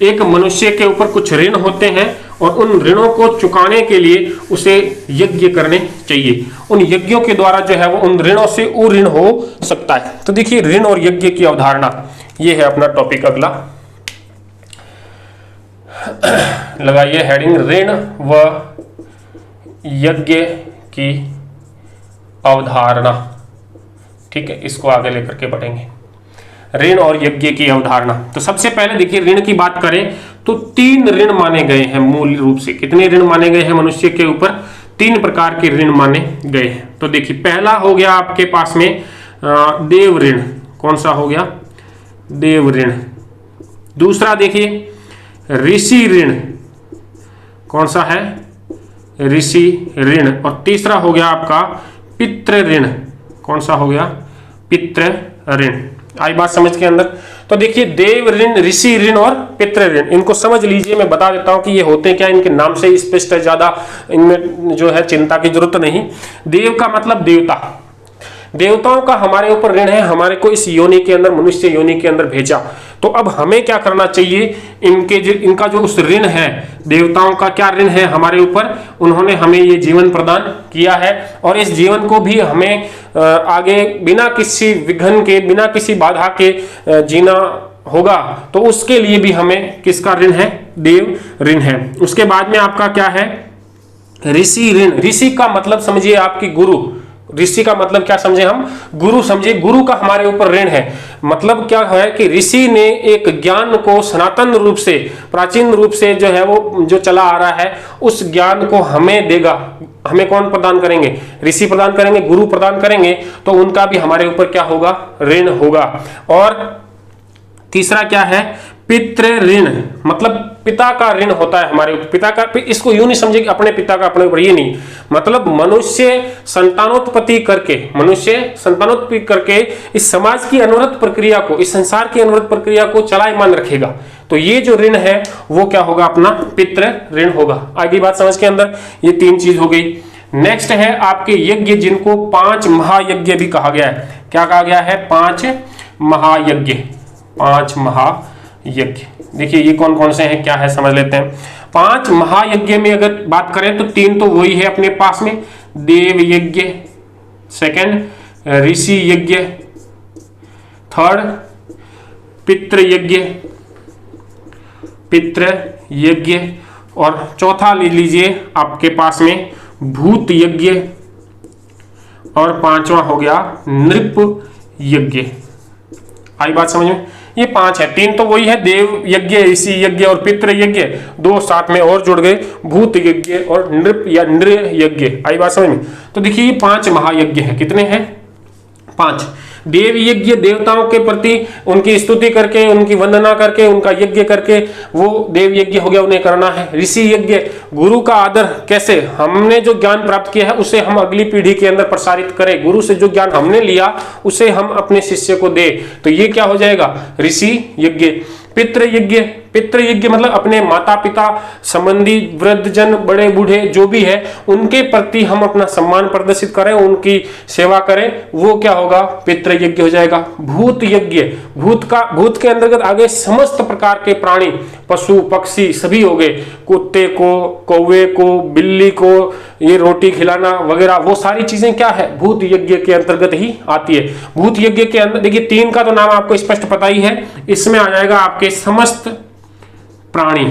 एक मनुष्य के ऊपर कुछ ऋण होते हैं और उन ऋणों को चुकाने के लिए उसे यज्ञ करने चाहिए। उन यज्ञों के द्वारा जो है वो उन ऋणों से ऋण हो सकता है। तो देखिए ऋण और यज्ञ की अवधारणा, ये है अपना टॉपिक अगला। लगाइए हेडिंग ऋण व यज्ञ की अवधारणा। ठीक है, इसको आगे लेकर के बढ़ेंगे, ऋण और यज्ञ की अवधारणा। तो सबसे पहले देखिए ऋण की बात करें तो 3 ऋण माने गए हैं मूल रूप से। कितने ऋण माने गए हैं मनुष्य के ऊपर, 3 प्रकार के ऋण माने गए हैं। तो देखिए पहला हो गया आपके पास में देव ऋण। कौन सा हो गया, देव ऋण। दूसरा देखिए ऋषि ऋण। कौन सा है, ऋषि ऋण। और तीसरा हो गया आपका पितृ ऋण। कौन सा हो गया, पितृ ऋण। आई बात समझ के अंदर। तो देखिए देव ऋण, ऋषि ऋण और पितृ ऋण, इनको समझ लीजिए। मैं बता देता हूं कि ये होते क्या, इनके नाम से स्पष्ट है, ज्यादा इनमें जो है चिंता की जरूरत नहीं। देव का मतलब देवता, देवताओं का हमारे ऊपर ऋण है, हमारे को इस योनि के अंदर, मनुष्य योनि के अंदर भेजा। तो अब हमें क्या करना चाहिए, इनका जो उस ऋण है, देवताओं का क्या ऋण है हमारे ऊपर, उन्होंने हमें ये जीवन प्रदान किया है, और इस जीवन को भी हमें आगे बिना किसी विघ्न के, बिना किसी बाधा के जीना होगा। तो उसके लिए भी हमें किसका ऋण है, देव ऋण है। उसके बाद में आपका क्या है, ऋषि ऋण। ऋषि का मतलब समझिए आपकी गुरु, ऋषि का मतलब क्या समझे हम, गुरु समझे, गुरु का हमारे ऊपर ऋण है। मतलब क्या है कि ऋषि ने एक ज्ञान को सनातन रूप से, प्राचीन रूप से जो है वो जो चला आ रहा है, उस ज्ञान को हमें देगा। हमें कौन प्रदान करेंगे, ऋषि प्रदान करेंगे, गुरु प्रदान करेंगे, तो उनका भी हमारे ऊपर क्या होगा, ऋण होगा। और तीसरा क्या है, पितृ ऋण, मतलब पिता का ऋण होता है हमारे ऊपर, पिता का, इसको यूं नहीं समझे कि अपने पिता का अपने ऊपर, ये नहीं, मतलब मनुष्य संतानोत्पत्ति करके इस समाज की अनवरत प्रक्रिया को, इस संसार की अनवरत प्रक्रिया को चलायमान रखेगा। तो ये जो ऋण है वो क्या होगा, अपना पितृ ऋण होगा। आगे बात समझ के अंदर, ये 3 चीज हो गई। नेक्स्ट है आपके यज्ञ, जिनको 5 महायज्ञ भी कहा गया है। क्या कहा गया है, 5 महायज्ञ। 5 महायज्ञ, देखिए ये कौन कौन से हैं, क्या है, समझ लेते हैं। 5 महायज्ञ में अगर बात करें तो 3 तो वही है अपने पास में, देव यज्ञ, सेकंड ऋषि यज्ञ, थर्ड पितृ यज्ञ, और चौथा ले लीजिए आपके पास में भूत यज्ञ, और 5वां हो गया नृप यज्ञ। आई बात समझ में, ये 5 है। 3 तो वही है, देव यज्ञ, ऋषि यज्ञ और पितृ यज्ञ, 2 साथ में और जुड़ गए, भूत यज्ञ और नृप या नृ यज्ञ। आई बात समझ में। तो देखिए ये 5 महायज्ञ है। कितने हैं, 5। देव यज्ञ, देवताओं के प्रति उनकी स्तुति करके, उनकी वंदना करके, उनका यज्ञ करके, वो देव यज्ञ हो गया, उन्हें करना है। ऋषि यज्ञ, गुरु का आदर, कैसे हमने जो ज्ञान प्राप्त किया है उसे हम अगली पीढ़ी के अंदर प्रसारित करें, गुरु से जो ज्ञान हमने लिया उसे हम अपने शिष्य को दे, तो ये क्या हो जाएगा, ऋषि यज्ञ। पितृ यज्ञ मतलब अपने माता पिता संबंधी, वृद्धजन, बड़े बूढ़े जो भी है, उनके प्रति हम अपना सम्मान प्रदर्शित करें, उनकी सेवा करें, वो क्या होगा, पितृ यज्ञ हो जाएगा। भूत यज्ञ, भूत के अंतर्गत आगे समस्त प्रकार के प्राणी, पशु पक्षी सभी हो गए, कुत्ते को, कौवे को, बिल्ली को ये रोटी खिलाना वगैरह, वो सारी चीजें क्या है, भूत यज्ञ के अंतर्गत ही आती है। भूत यज्ञ के अंदर देखिए 3 का तो नाम आपको स्पष्ट पता ही है, इसमें आ जाएगा आपके समस्त प्राणी,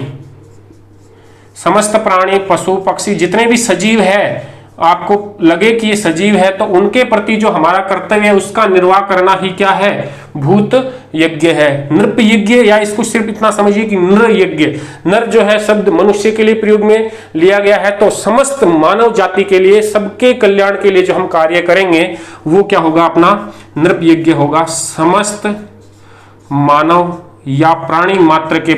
पशु पक्षी, जितने भी सजीव है, आपको लगे कि ये सजीव है तो उनके प्रति जो हमारा कर्तव्य है उसका निर्वाह करना ही क्या है, भूत यज्ञ है। नृप यज्ञ, या इसको सिर्फ इतना समझिए कि नर यज्ञ, नर जो है शब्द मनुष्य के लिए प्रयोग में लिया गया है, तो समस्त मानव जाति के लिए, सबके कल्याण के लिए जो हम कार्य करेंगे वो क्या होगा, अपना नृप यज्ञ होगा। समस्त मानव या प्राणी मात्र के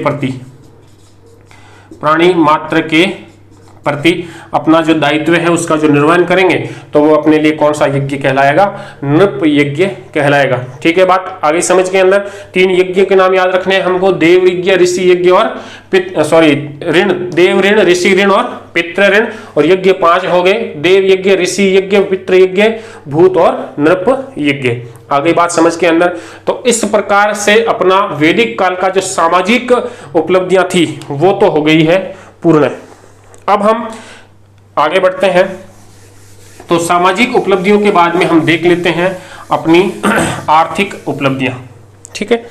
प्रति अपना जो दायित्व है उसका जो निर्वहन करेंगे, तो वो अपने लिए कौन सा यज्ञ कहलाएगा, नृप यज्ञ कहलाएगा। ठीक है, बात आगे समझ के अंदर 3 यज्ञ के नाम याद रखने हैं हमको, देव यज्ञ, ऋषि यज्ञ और ऋण, देव ऋण, ऋषि ऋण और पितृ ऋण, और यज्ञ 5 हो गए, देव यज्ञ, ऋषि यज्ञ, पितृ यज्ञ, भूत और नृप यज्ञ। आगे बात समझ के अंदर, तो इस प्रकार से अपना वैदिक काल का जो सामाजिक उपलब्धियां थी वो तो हो गई है पूर्ण। अब हम आगे बढ़ते हैं, तो सामाजिक उपलब्धियों के बाद में हम देख लेते हैं अपनी आर्थिक उपलब्धियां। ठीक है,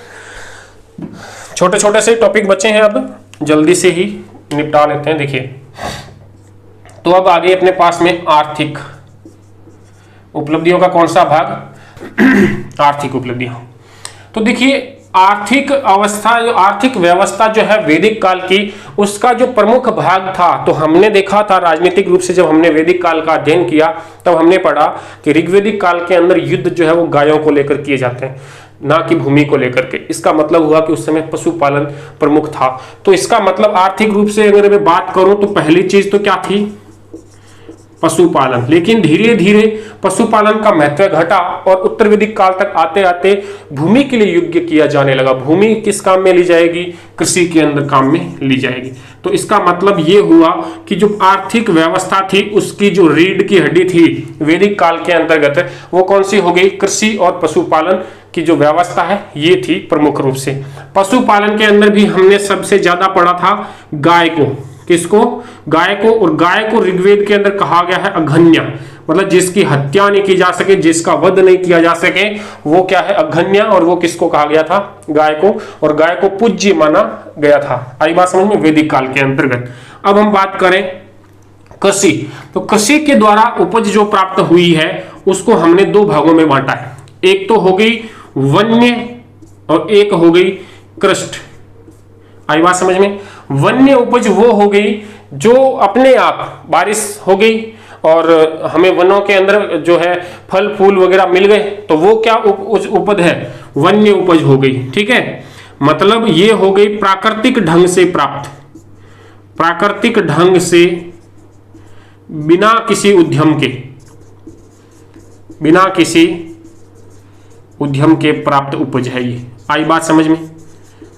छोटे छोटे से टॉपिक बचे हैं, अब जल्दी से ही निपटा लेते हैं। देखिए, तो अब आगे अपने पास में आर्थिक उपलब्धियों का कौन सा भाग, आर्थिक उपलब्धियां। तो देखिए, आर्थिक व्यवस्था जो है वैदिक काल की, उसका जो प्रमुख भाग था, तो हमने देखा था राजनीतिक रूप से, जब हमने वैदिक काल का अध्ययन किया तब हमने पढ़ा कि ऋग्वैदिक काल के अंदर युद्ध जो है वो गायों को लेकर किए जाते हैं, ना कि भूमि को लेकर के। इसका मतलब हुआ कि उस समय पशुपालन प्रमुख था। तो इसका मतलब आर्थिक रूप से अगर मैं बात करूं तो पहली चीज तो क्या थी, पशुपालन। लेकिन धीरे धीरे पशुपालन का महत्व घटा और उत्तर वैदिक काल तक आते आते भूमि के लिए यज्ञ किया जाने लगा। भूमि किस काम में ली जाएगी, कृषि के अंदर काम में ली जाएगी। तो इसका मतलब ये हुआ कि जो आर्थिक व्यवस्था थी उसकी जो रीढ़ की हड्डी थी वैदिक काल के अंतर्गत, वो कौन सी हो गई, कृषि और पशुपालन की जो व्यवस्था है ये थी प्रमुख रूप से। पशुपालन के अंदर भी हमने सबसे ज्यादा पढ़ा था गाय को, किसको, गाय को। और गाय को ऋग्वेद के अंदर कहा गया है अघन्या, मतलब जिसकी हत्या नहीं की जा सके, जिसका वध नहीं किया जा सके, वो क्या है, अघन्या। और वो किसको कहा गया था, गाय को। और गाय को पूज्य माना गया था। आई बात समझ में, वैदिक काल के अंतर्गत। अब हम बात करें कृषि। तो कृषि के द्वारा उपज जो प्राप्त हुई है उसको हमने दो भागों में बांटा है, एक तो हो गई वन्य और एक हो गई कृष्ट। आई बात समझ में? वन्य उपज वो हो गई जो अपने आप बारिश हो गई और हमें वनों के अंदर जो है फल फूल वगैरह मिल गए, तो वो क्या उपज है, वन्य उपज हो गई। ठीक है, मतलब ये हो गई प्राकृतिक ढंग से प्राप्त, प्राकृतिक ढंग से बिना किसी उद्यम के, बिना किसी उद्यम के प्राप्त उपज है ये। आई बात समझ में?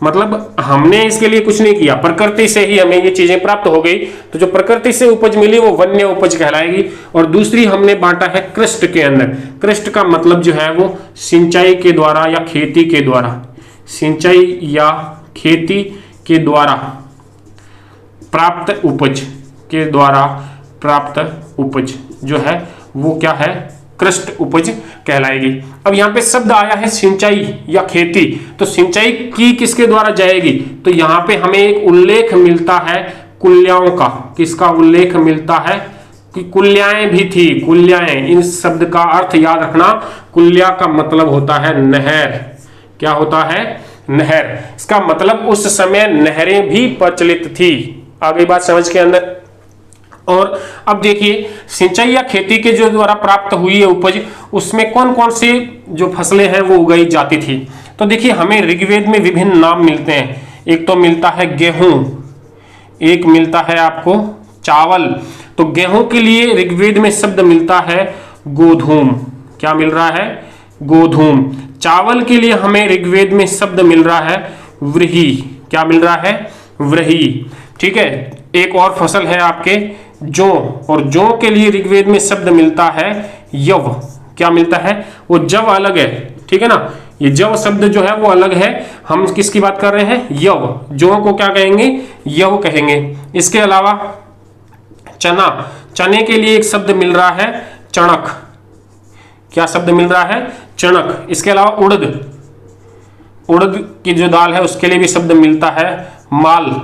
मतलब हमने इसके लिए कुछ नहीं किया, प्रकृति से ही हमें ये चीजें प्राप्त हो गई, तो जो प्रकृति से उपज मिली वो वन्य उपज कहलाएगी। और दूसरी हमने बांटा है कृष्ट के अंदर। कृष्ट का मतलब जो है वो सिंचाई के द्वारा या खेती के द्वारा, सिंचाई या खेती के द्वारा प्राप्त उपज, के द्वारा प्राप्त उपज जो है वो क्या है, कृष्ट उपज कहलाएगी। अब यहाँ पे शब्द आया है सिंचाई या खेती, तो सिंचाई की किसके द्वारा जाएगी, तो यहाँ पे हमें एक उल्लेख मिलता है कुल्याओं का। किसका उल्लेख मिलता है कि कुल्याएं भी थी, कुल्याएं। इन शब्द का अर्थ याद रखना, कुल्या का मतलब होता है नहर। क्या होता है, नहर। इसका मतलब उस समय नहरें भी प्रचलित थी। आगे बात समझ के अंदर। और अब देखिए सिंचाई या खेती के जो द्वारा प्राप्त हुई है उपज, उसमें कौन कौन सी जो फसलें हैं वो उगाई जाती थी। तो देखिए हमें ऋग्वेद में विभिन्न नाम मिलते हैं। एक तो मिलता है गेहूं, एक मिलता है आपको चावल। तो गेहूं के लिए ऋग्वेद में शब्द मिलता है गोधूम। क्या मिल रहा है, गोधूम। चावल के लिए हमें ऋग्वेद में शब्द मिल रहा है व्रीहि। क्या मिल रहा है, व्रीहि। ठीक है, एक और फसल है आपके जौ, और जौ के लिए ऋग्वेद में शब्द मिलता है यव। क्या मिलता है, वो जव अलग है। ठीक है ना, ये जव शब्द जो है वो अलग है। हम किसकी बात कर रहे हैं, यव। जौ को क्या कहेंगे, यव कहेंगे। इसके अलावा चना, चने के लिए एक शब्द मिल रहा है चणक। क्या शब्द मिल रहा है, चणक। इसके अलावा उड़द, उड़द की जो दाल है उसके लिए भी शब्द मिलता है माल।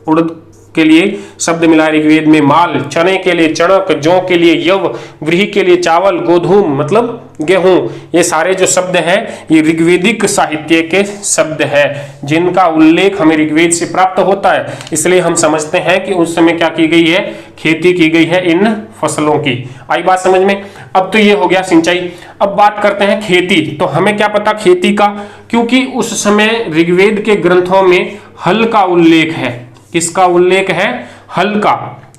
उड़द के लिए शब्द मिला ऋग्वेद में माल। चने के लिए चणक, जौ के लिए यव, व्रीहि के लिए चावल, गोधूम मतलब गेहूं। ये सारे जो शब्द हैं ये ऋग्वेदिक साहित्य के शब्द हैं, जिनका उल्लेख हमें ऋग्वेद से प्राप्त होता है। इसलिए हम समझते हैं कि उस समय क्या की गई है, खेती की गई है इन फसलों की। आई बात समझ में? अब तो ये हो गया सिंचाई। अब बात करते हैं खेती। तो हमें क्या पता खेती का, क्योंकि उस समय ऋग्वेद के ग्रंथों में हल का उल्लेख है। किसका उल्लेख है, हल का।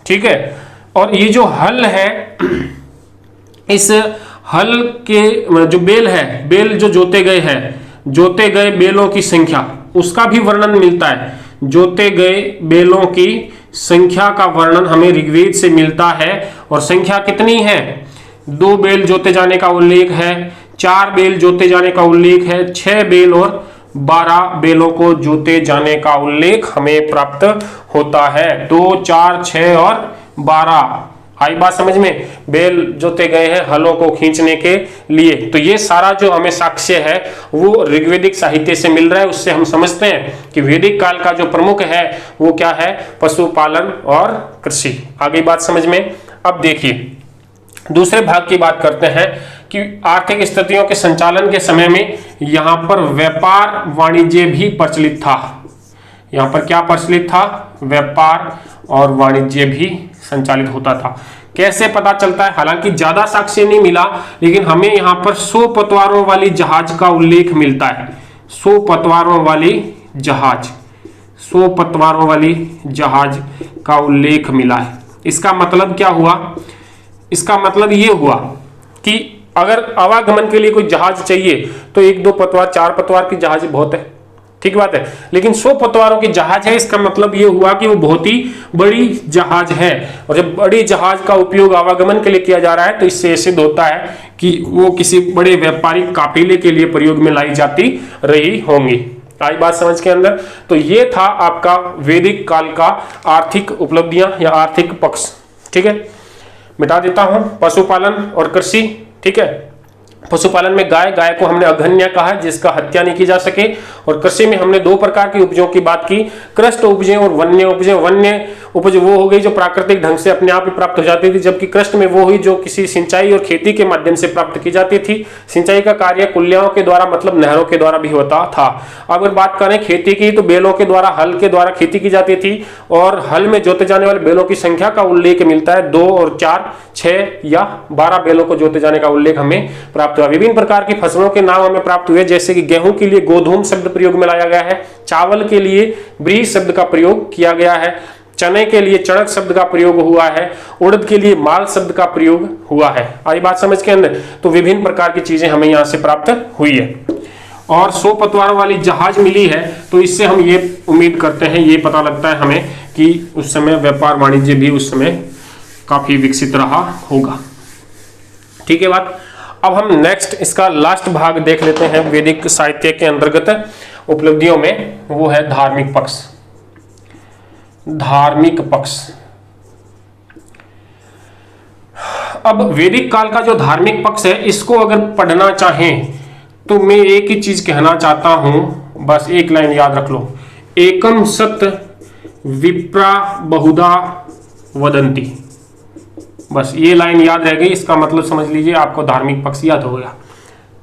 ठीक है, और ये जो हल है, इस हल के जो बेल है, बेल जो जोते गए हैं, जोते गए बेलों की संख्या, उसका भी वर्णन मिलता है। जोते गए बेलों की संख्या का वर्णन हमें ऋग्वेद से मिलता है। और संख्या कितनी है, 2 बेल जोते जाने का उल्लेख है, 4 बेल जोते जाने का उल्लेख है, 6 बेल और 12 बेलों को जोते जाने का उल्लेख हमें प्राप्त होता है। 2, 4, 6 और 12। आई बात समझ में? बेल जोते गए हैं हलों को खींचने के लिए। तो ये सारा जो हमें साक्ष्य है वो ऋग्वेदिक साहित्य से मिल रहा है। उससे हम समझते हैं कि वैदिक काल का जो प्रमुख है वो क्या है, पशुपालन और कृषि। आगे बात समझ में? अब देखिए दूसरे भाग की बात करते हैं कि आर्थिक स्थितियों के संचालन के समय में यहाँ पर व्यापार वाणिज्य भी प्रचलित था। यहाँ पर क्या प्रचलित था, व्यापार और वाणिज्य भी संचालित होता था। कैसे पता चलता है, हालांकि ज्यादा साक्ष्य नहीं मिला, लेकिन हमें यहाँ पर 100 पतवारों वाली जहाज का उल्लेख मिलता है। 100 पतवारों वाली जहाज, 100 पतवारों वाली जहाज का उल्लेख मिला है। इसका मतलब क्या हुआ, इसका मतलब ये हुआ कि अगर आवागमन के लिए कोई जहाज चाहिए तो 1-2 पतवार, 4 पतवार की जहाज बहुत है, ठीक बात है। लेकिन 100 पतवारों की जहाज है, इसका मतलब ये हुआ कि वो बहुत ही बड़ी जहाज है। और जब बड़ी जहाज का उपयोग आवागमन के लिए किया जा रहा है तो इससे सिद्ध होता है कि वो किसी बड़े व्यापारिक काफिले के लिए प्रयोग में लाई जाती रही होंगी। आई बात समझ के अंदर? तो ये था आपका वैदिक काल का आर्थिक उपलब्धियां या आर्थिक पक्ष। ठीक है, मिटा देता हूं पशुपालन और कृषि। ठीक है, पशुपालन में गाय, गाय को हमने अघन्य कहा जिसका हत्या नहीं की जा सके, और कृषि में हमने दो प्रकार की उपजों की बात की, कृष्ट उपजें और वन्य उपजें। वन्य उपज वो हो गई जो प्राकृतिक ढंग से अपने आप ही प्राप्त हो जाती थी, जबकि कृष्ट में वो हुई जो किसी सिंचाई और खेती के माध्यम से प्राप्त की जाती थी। सिंचाई का कार्य कुल्लियों के द्वारा मतलब नहरों के द्वारा भी होता था। अगर बात करें खेती की तो बैलों के द्वारा, हल के द्वारा खेती की जाती थी और हल में जोते जाने वाले बैलों की संख्या का उल्लेख मिलता है 2 और 4, 6 या 12 बैलों को जोते जाने का उल्लेख हमें प्राप्त हुआ। विभिन्न प्रकार की फसलों के नाम हमें प्राप्त हुए, जैसे कि गेहूं के लिए गोधूम शब्द प्रयोग में लाया गया है, चावल के लिए ब्री शब्द का प्रयोग किया गया है, चने के लिए चणक शब्द का प्रयोग हुआ है, उड़द के लिए माल शब्द का प्रयोग हुआ है। आई बात समझ के अंदर? तो विभिन्न प्रकार की चीजें हमें यहां से प्राप्त हुई है। और 100 पतवार वाली जहाज मिली है, तो इससे हम ये उम्मीद करते हैं, ये पता लगता है हमें कि उस समय व्यापार वाणिज्य भी उस समय काफी विकसित रहा होगा। ठीक है बात। अब हम नेक्स्ट इसका लास्ट भाग देख लेते हैं वैदिक साहित्य के अंतर्गत उपलब्धियों में, वो है धार्मिक पक्ष। धार्मिक पक्ष। अब वैदिक काल का जो धार्मिक पक्ष है, इसको अगर पढ़ना चाहें तो मैं एक ही चीज कहना चाहता हूं, बस एक लाइन याद रख लो, एकम सत विप्रा बहुधा वदंती। बस ये लाइन याद रह गई, इसका मतलब समझ लीजिए आपको धार्मिक पक्ष याद हो गया।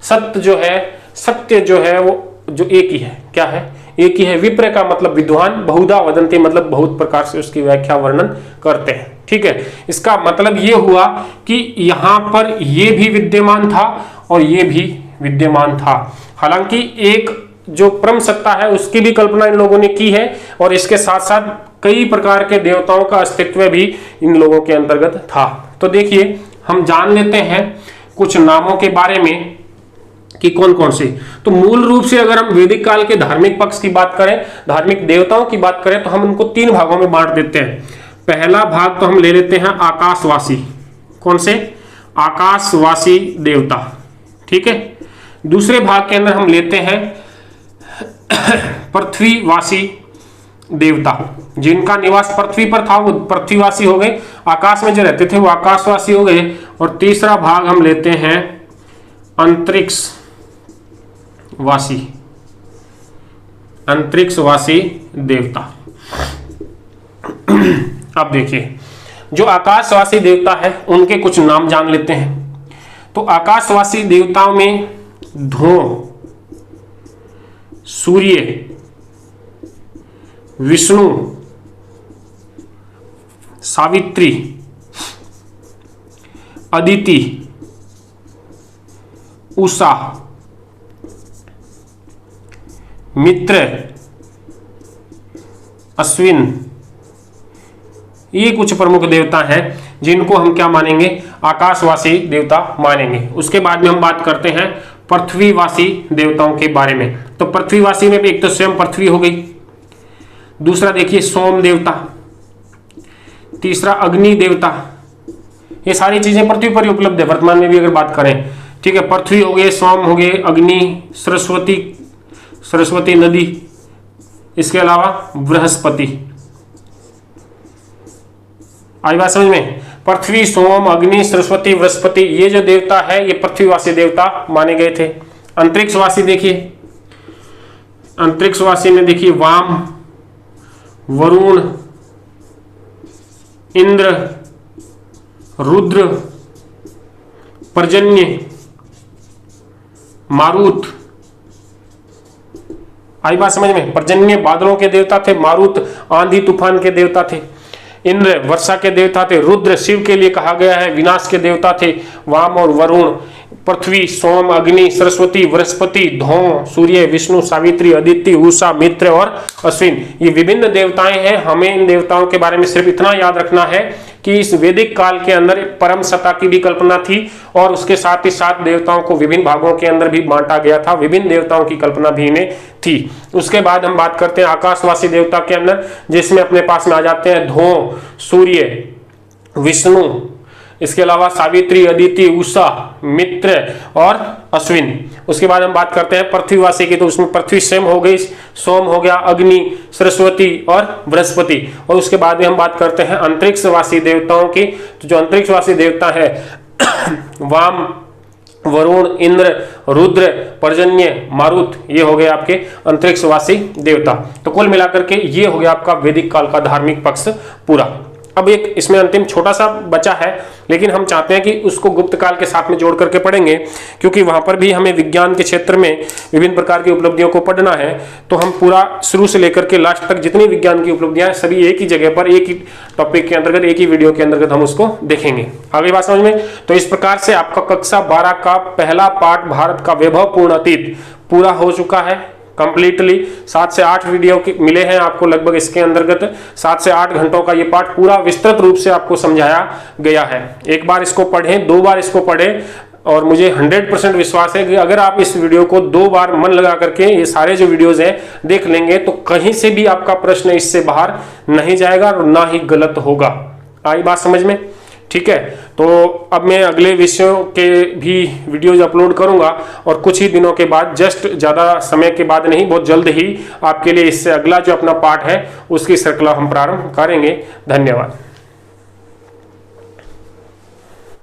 सत्य जो है, सत्य जो है वो जो एक ही है, क्या है? एक ही है। विप्र का मतलब विद्वान, बहुधा वदंती मतलब बहुत प्रकार से उसकी व्याख्या वर्णन करते हैं। ठीक है, इसका मतलब ये हुआ कि यहां पर ये भी विद्यमान था और ये भी विद्यमान था। हालांकि एक जो परम सत्ता है उसकी भी कल्पना इन लोगों ने की है और इसके साथ साथ कई प्रकार के देवताओं का अस्तित्व भी इन लोगों के अंतर्गत था। तो देखिए हम जान लेते हैं कुछ नामों के बारे में कि कौन कौन से। तो मूल रूप से अगर हम वैदिक काल के धार्मिक पक्ष की बात करें, धार्मिक देवताओं की बात करें, तो हम उनको 3 भागों में बांट देते हैं। पहला भाग तो हम ले लेते हैं आकाशवासी। कौन से? आकाशवासी देवता। ठीक है। दूसरे भाग के अंदर हम लेते हैं पृथ्वीवासी देवता, जिनका निवास पृथ्वी पर था वो पृथ्वीवासी हो गए, आकाश में जो रहते थे वो आकाशवासी हो गए। और तीसरा भाग हम लेते हैं अंतरिक्षवासी, अंतरिक्षवासी देवता। अब देखिए जो आकाशवासी देवता है उनके कुछ नाम जान लेते हैं। तो आकाशवासी देवताओं में ध्रुव, सूर्य, विष्णु, सावित्री, अदिति, उषा, मित्र, अश्विन, ये कुछ प्रमुख देवता हैं जिनको हम क्या मानेंगे? आकाशवासी देवता मानेंगे। उसके बाद में हम बात करते हैं पृथ्वीवासी देवताओं के बारे में। तो पृथ्वीवासी में भी एक तो स्वयं पृथ्वी हो गई, दूसरा देखिए सोम देवता, तीसरा अग्नि देवता। ये सारी चीजें पृथ्वी पर ही उपलब्ध है वर्तमान में भी अगर बात करें। ठीक है, पृथ्वी हो गए, सोम हो गए, अग्नि, सरस्वती नदी, इसके अलावा बृहस्पति। आई बात समझ में? पृथ्वी, सोम, अग्नि, सरस्वती, बृहस्पति, ये जो देवता है ये पृथ्वीवासी देवता माने गए थे। अंतरिक्षवासी देखिए, अंतरिक्षवासी में देखिए वाम, वरुण, इंद्र, रुद्र, पर्जन्य, मारुत। आई बात समझ में? पर्जन्य बादलों के देवता थे, मारुत आंधी तूफान के देवता थे, इंद्र वर्षा के देवता थे, रुद्र शिव के लिए कहा गया है विनाश के देवता थे, वाम और वरुण, पृथ्वी, सोम, अग्नि, सरस्वती, बृहस्पति, धौम, सूर्य, विष्णु, सावित्री, अदिति, उषा, मित्र और अश्विन। ये विभिन्न देवताएं हैं। हमें इन देवताओं के बारे में सिर्फ इतना याद रखना है कि इस वैदिक काल के अंदर परम सत्ता की भी कल्पना थी और उसके साथ ही साथ देवताओं को विभिन्न भागों के अंदर भी बांटा गया था, विभिन्न देवताओं की कल्पना भी इन्हें थी। उसके बाद हम बात करते हैं आकाशवासी देवता के अंदर, जिसमें अपने पास में आ जाते हैं धौम, सूर्य, विष्णु, इसके अलावा सावित्री, अदिति, उषा, मित्र और अश्विन। उसके बाद हम बात करते हैं पृथ्वीवासी की, तो उसमें पृथ्वी स्वयं हो गई, सोम हो गया, अग्नि, सरस्वती और बृहस्पति। और उसके बाद में हम बात करते हैं अंतरिक्षवासी देवताओं की। तो जो अंतरिक्षवासी देवता है वाम, वरुण, इंद्र, रुद्र, पर्जन्य, मारुत, ये हो गए आपके अंतरिक्षवासी देवता। तो कुल मिलाकर के ये हो गया आपका वैदिक काल का धार्मिक पक्ष पूरा। अब एक इसमें अंतिम छोटा सा बचा है, लेकिन हम चाहते हैं कि उसको गुप्त काल के साथ में जोड़ करके पढ़ेंगे, क्योंकि वहां पर भी हमें विज्ञान के क्षेत्र में विभिन्न प्रकार की उपलब्धियों को पढ़ना है। तो हम पूरा शुरू से लेकर के लास्ट तक जितनी विज्ञान की उपलब्धियां हैं सभी एक ही जगह पर, एक ही टॉपिक के अंतर्गत, एक ही वीडियो के अंतर्गत हम उसको देखेंगे। आगे बात समझ में? तो इस प्रकार से आपका कक्षा 12 का पहला पाठ भारत का वैभवपूर्ण अतीत पूरा हो चुका है कंप्लीटली। 7 से 8 वीडियो मिले हैं आपको लगभग इसके अंतर्गत। 7 से 8 घंटों का ये पाठ पूरा विस्तृत रूप से आपको समझाया गया है। एक बार इसको पढ़ें, 2 बार इसको पढ़ें, और मुझे 100% विश्वास है कि अगर आप इस वीडियो को 2 बार मन लगा करके ये सारे जो वीडियोस हैं देख लेंगे तो कहीं से भी आपका प्रश्न इससे बाहर नहीं जाएगा और ना ही गलत होगा। आई बात समझ में? ठीक है, तो अब मैं अगले विषयों के भी वीडियोज अपलोड करूंगा, और कुछ ही दिनों के बाद, जस्ट ज़्यादा समय के बाद नहीं, बहुत जल्द ही आपके लिए इससे अगला जो अपना पाठ है उसकी श्रृंखला हम प्रारंभ करेंगे। धन्यवाद।